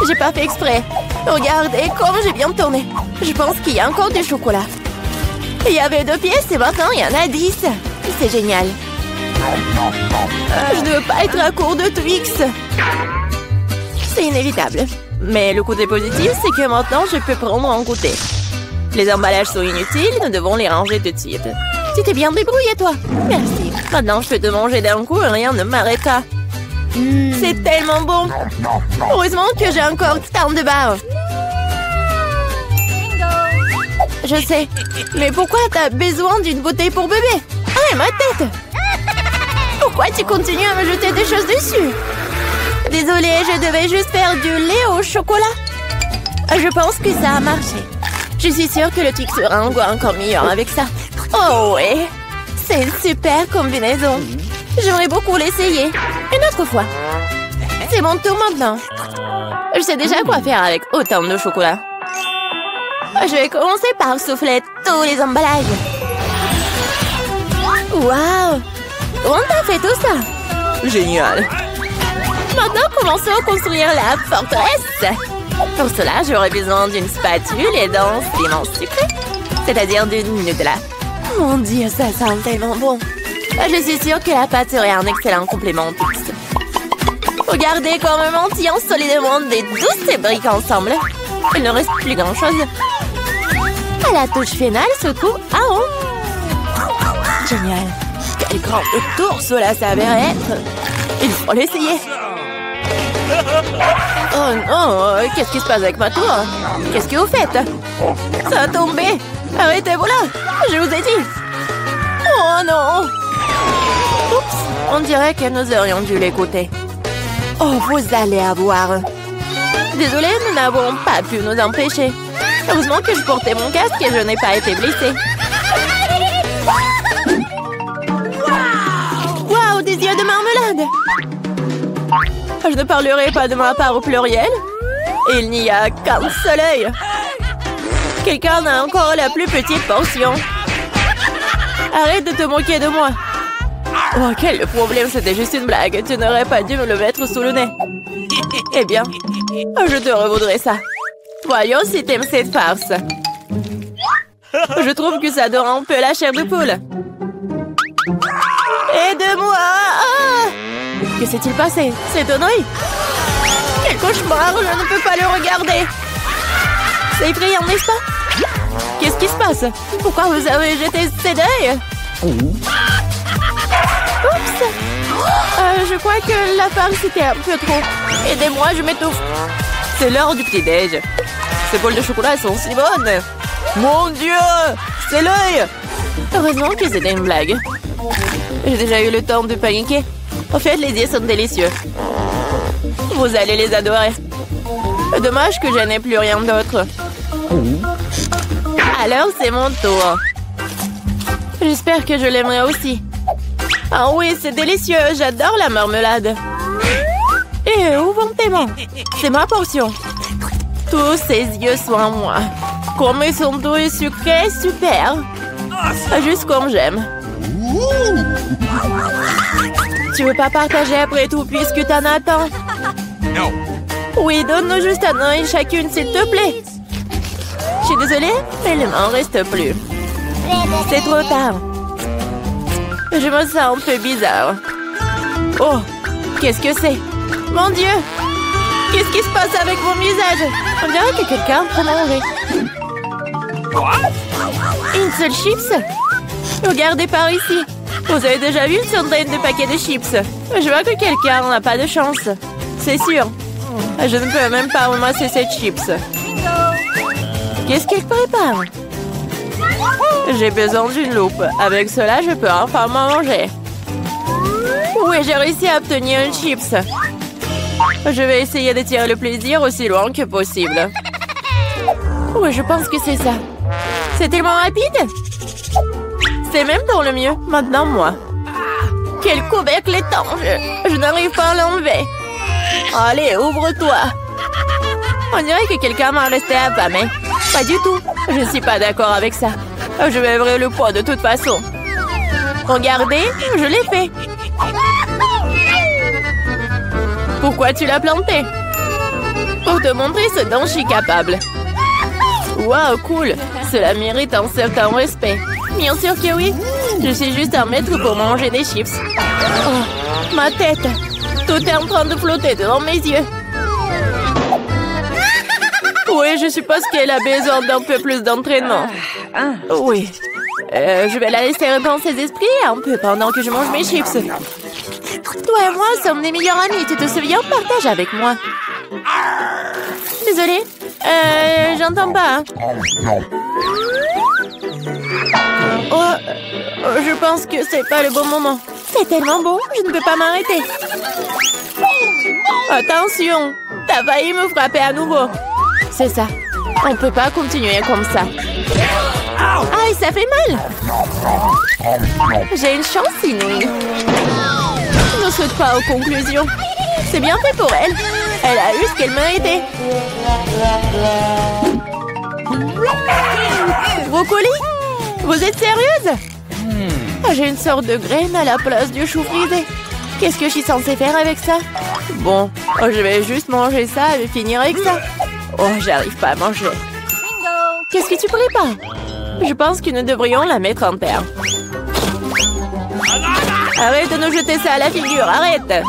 J'ai pas fait exprès. Regardez comme j'ai bien tourné. Je pense qu'il y a encore du chocolat. Il y avait 2 pièces et maintenant il y en a 10. C'est génial. Je ne veux pas être à court de Twix. C'est inévitable. Mais le côté positif, c'est que maintenant je peux prendre un goûter. Les emballages sont inutiles, nous devons les ranger tout de suite. Tu t'es bien débrouillé, toi. Merci. Maintenant, je peux te manger d'un coup et rien ne m'arrêtera. C'est tellement bon. Heureusement que j'ai encore tant de barres. Je sais. Mais pourquoi t'as besoin d'une bouteille pour bébé? Ah, et ma tête! Pourquoi tu continues à me jeter des choses dessus? Désolée, je devais juste faire du lait au chocolat. Je pense que ça a marché. Je suis sûre que le Twix sera encore meilleur avec ça. Oh ouais, c'est une super combinaison. J'aimerais beaucoup l'essayer. Une autre fois. C'est mon tour maintenant. Je sais déjà quoi faire avec autant de chocolat. Je vais commencer par souffler tous les emballages. Waouh! On t'a fait tout ça? Génial. Maintenant, commençons à construire la forteresse. Pour cela, j'aurai besoin d'une spatule et d'un ciment sucré. C'est-à-dire d'une Nutella. Mon Dieu, ça sent tellement bon. Je suis sûre que la pâte serait un excellent complément au Twix. Regardez comme mantillons solidement des douces briques ensemble. Il ne reste plus grand-chose. La touche finale se trouve en haut. Génial. Quel grand tour cela s'avère être. Il faut l'essayer. Oh non, qu'est-ce qui se passe avec ma tour? Qu'est-ce que vous faites? Ça a tombé. Arrêtez-vous là. Je vous ai dit. Oh non. Oups, on dirait que nous aurions dû l'écouter. Oh, vous allez avoir. Désolée, nous n'avons pas pu nous empêcher. Heureusement que je portais mon casque et je n'ai pas été blessée. Waouh, des yeux de marmelade! Je ne parlerai pas de ma part au pluriel. Il n'y a qu'un seul œil. Quelqu'un a encore la plus petite portion. Arrête de te moquer de moi. Oh, quel problème, c'était juste une blague. Tu n'aurais pas dû me le mettre sous le nez. Eh bien, je te revaudrai ça. Voyons si t'aimes cette farce. Je trouve que ça dore un peu la chair de poule. Aide-moi! Ah! Que s'est-il passé? C'est un œil? Quel cauchemar! Je ne peux pas le regarder! C'est effrayant, n'est-ce pas? Qu'est-ce qui se passe? Pourquoi vous avez jeté cet œil? Oups! Je crois que la farce était un peu trop. Aidez-moi, je m'étouffe. C'est l'heure du petit-déj. Ces bols de chocolat sont si bonnes. Mon Dieu! C'est l'œil! Heureusement que c'était une blague. J'ai déjà eu le temps de paniquer. En fait, les yeux sont délicieux. Vous allez les adorer. Dommage que je n'ai plus rien d'autre. Alors, c'est mon tour. J'espère que je l'aimerai aussi. Ah oui, c'est délicieux. J'adore la marmelade. Et où vont tes mains? C'est ma portion. Tous ces yeux sont à moi. Comme ils sont doux et sucrés, super. Juste comme j'aime. Tu veux pas partager après tout puisque t'en as tant? No. Oui, donne-nous juste un œil chacune, s'il te plaît. Je suis désolée, mais il ne m'en reste plus. C'est trop tard. Je me sens un peu bizarre. Oh, qu'est-ce que c'est? Mon Dieu! Qu'est-ce qui se passe avec mon visage? On dirait que quelqu'un prend manger. Une seule chips? Regardez par ici. Vous avez déjà vu une centaine de paquets de chips. Je vois que quelqu'un n'a pas de chance. C'est sûr. Je ne peux même pas ramasser cette chips. Qu'est-ce qu'il prépare? J'ai besoin d'une loupe. Avec cela, je peux enfin manger. Oui, j'ai réussi à obtenir une chips. Je vais essayer de tirer le plaisir aussi loin que possible. Oui, je pense que c'est ça. C'est tellement rapide. C'est même dans le mieux. Maintenant, moi. Quel couvercle étanche. Je n'arrive pas à l'enlever. Allez, ouvre-toi. On dirait que quelqu'un m'a resté affamé. Pas du tout. Je ne suis pas d'accord avec ça. Je vais ouvrir le pot de toute façon. Regardez, je l'ai fait. Pourquoi tu l'as planté? Pour te montrer ce dont je suis capable. Wow, cool. Cela mérite un certain respect. Bien sûr que oui. Je suis juste un maître pour manger des chips. Oh, ma tête. Tout est en train de flotter devant mes yeux. Oui, je suppose qu'elle a besoin d'un peu plus d'entraînement. Oui. Je vais la laisser reprendre ses esprits un peu pendant que je mange mes chips. Toi et moi sommes les meilleurs amis. Tu te souviens? Partage avec moi. Désolée. J'entends pas. Je pense que c'est pas le bon moment. C'est tellement beau, je ne peux pas m'arrêter. Attention, t'as failli me frapper à nouveau. C'est ça. On peut pas continuer comme ça. Aïe, ça fait mal. J'ai une chance inouïe. Ne saute pas aux conclusions. C'est bien fait pour elle. Elle a eu ce qu'elle méritait. Brocoli? Vous êtes sérieuse? J'ai une sorte de graine à la place du chou frisé. Qu'est-ce que je suis censée faire avec ça? Bon, je vais juste manger ça et finir avec ça. Oh, j'arrive pas à manger. Qu'est-ce que tu prépares? Je pense que nous devrions la mettre en terre. Arrête de nous jeter ça à la figure, arrête!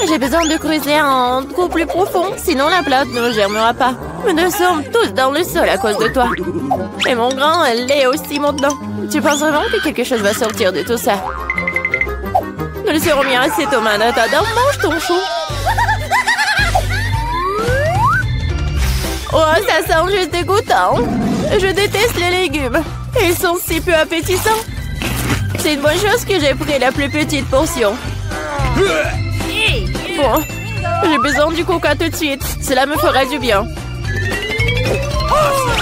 J'ai besoin de creuser un trou plus profond, sinon la plante ne germera pas. Nous sommes tous dans le sol à cause de toi. Et mon grand, elle l'est aussi maintenant. Tu penses vraiment que quelque chose va sortir de tout ça? Nous le serons bien assez, Thomas. Attends, mange ton chou. Oh, ça sent juste dégoûtant. Je déteste les légumes. Ils sont si peu appétissants. C'est une bonne chose que j'ai pris la plus petite portion. Bon, j'ai besoin du coca tout de suite. Cela me fera du bien.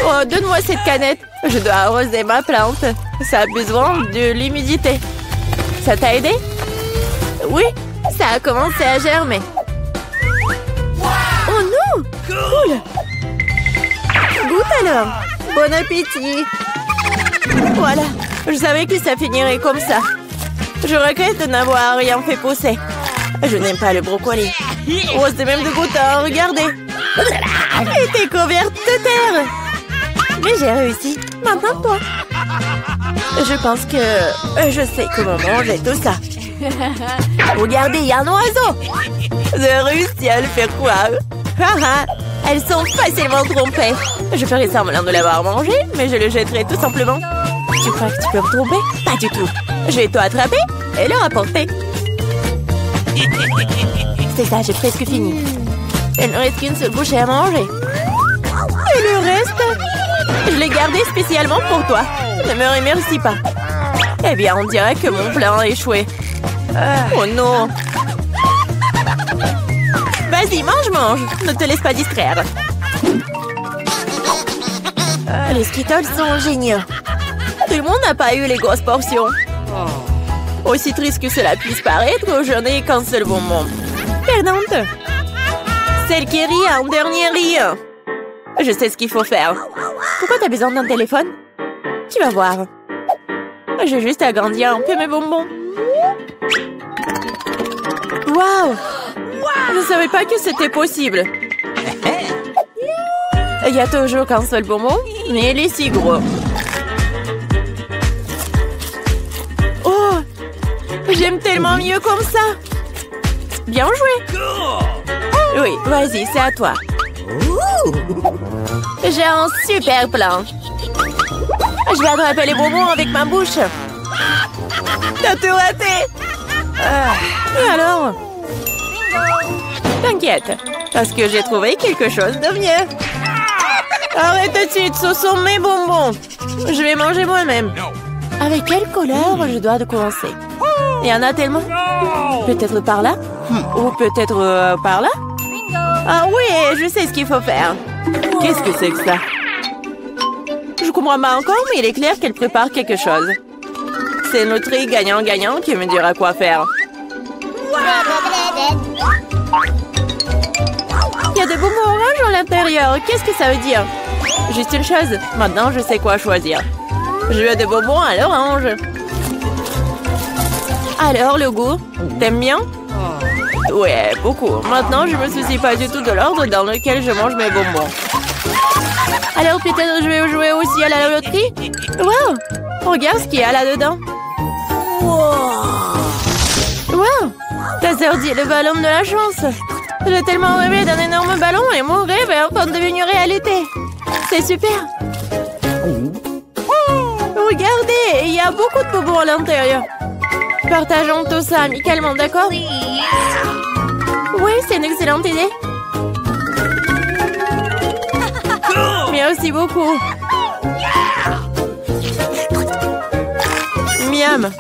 Oh, donne-moi cette canette. Je dois arroser ma plante. Ça a besoin de l'humidité. Ça t'a aidé? Oui, ça a commencé à germer. Oh non! Cool! Goûte alors! Bon appétit! Voilà, je savais que ça finirait comme ça. Je regrette de n'avoir rien fait pousser. Je n'aime pas le brocoli. Oh, c'est même dégoûtant, regardez! Elle était couverte de terre! Mais j'ai réussi. Maintenant, toi. Je pense que je sais comment manger tout ça. Regardez, il y a un oiseau. J'ai réussi à le faire croire. Elles sont facilement trompées. Je ferai semblant de l'avoir mangé, mais je le jetterai tout simplement. Tu crois que tu peux me tromper? Pas du tout. Je vais tout attraper et le rapporter. C'est ça, j'ai presque fini. Il ne reste qu'une seule bouchée à manger. Et le reste, je l'ai gardé spécialement pour toi. Ne me remercie pas. Eh bien, on dirait que mon plan a échoué. Oh non! Vas-y, mange! Ne te laisse pas distraire. Les Skittles sont géniaux. Tout le monde n'a pas eu les grosses portions. Aussi triste que cela puisse paraître, je n'ai qu'un seul bonbon. Perdante! Celle qui rit en dernier rit. Je sais ce qu'il faut faire. Pourquoi t'as besoin d'un téléphone? Tu vas voir. J'ai juste agrandir un peu mes bonbons. Waouh! Je ne savais pas que c'était possible. Il y a toujours qu'un seul bonbon, mais il est si gros. Oh! J'aime tellement mieux comme ça. Bien joué. Oui, vas-y, c'est à toi. J'ai un super plan. Je vais attraper les bonbons avec ma bouche. T'as tout raté. Et alors? T'inquiète, parce que j'ai trouvé quelque chose de mieux. Arrête tout de suite, ce sont mes bonbons. Je vais manger moi-même. Avec quelle couleur je dois commencer? Il y en a tellement. Peut-être par là? Ou peut-être par là? Ah oui, je sais ce qu'il faut faire. Qu'est-ce que c'est que ça? Je comprends pas encore, mais il est clair qu'elle prépare quelque chose. C'est notre gagnant-gagnant qui me dira quoi faire. Il y a des bonbons oranges à l'intérieur. Qu'est-ce que ça veut dire? Juste une chose. Maintenant, je sais quoi choisir. Je veux des bonbons à l'orange. Alors, le goût? T'aimes bien? Ouais, beaucoup. Maintenant, je me soucie pas du tout de l'ordre dans lequel je mange mes bonbons. Alors, peut-être je vais jouer aussi à la loterie? Wow! Regarde ce qu'il y a là-dedans. Wow! T'as sorti le ballon de la chance. J'ai tellement rêvé d'un énorme ballon et mon rêve est enfin devenu réalité. C'est super. Regardez, il y a beaucoup de bonbons à l'intérieur. Partageons tout ça amicalement, d'accord? Oui, c'est une excellente idée. Merci beaucoup. Miam.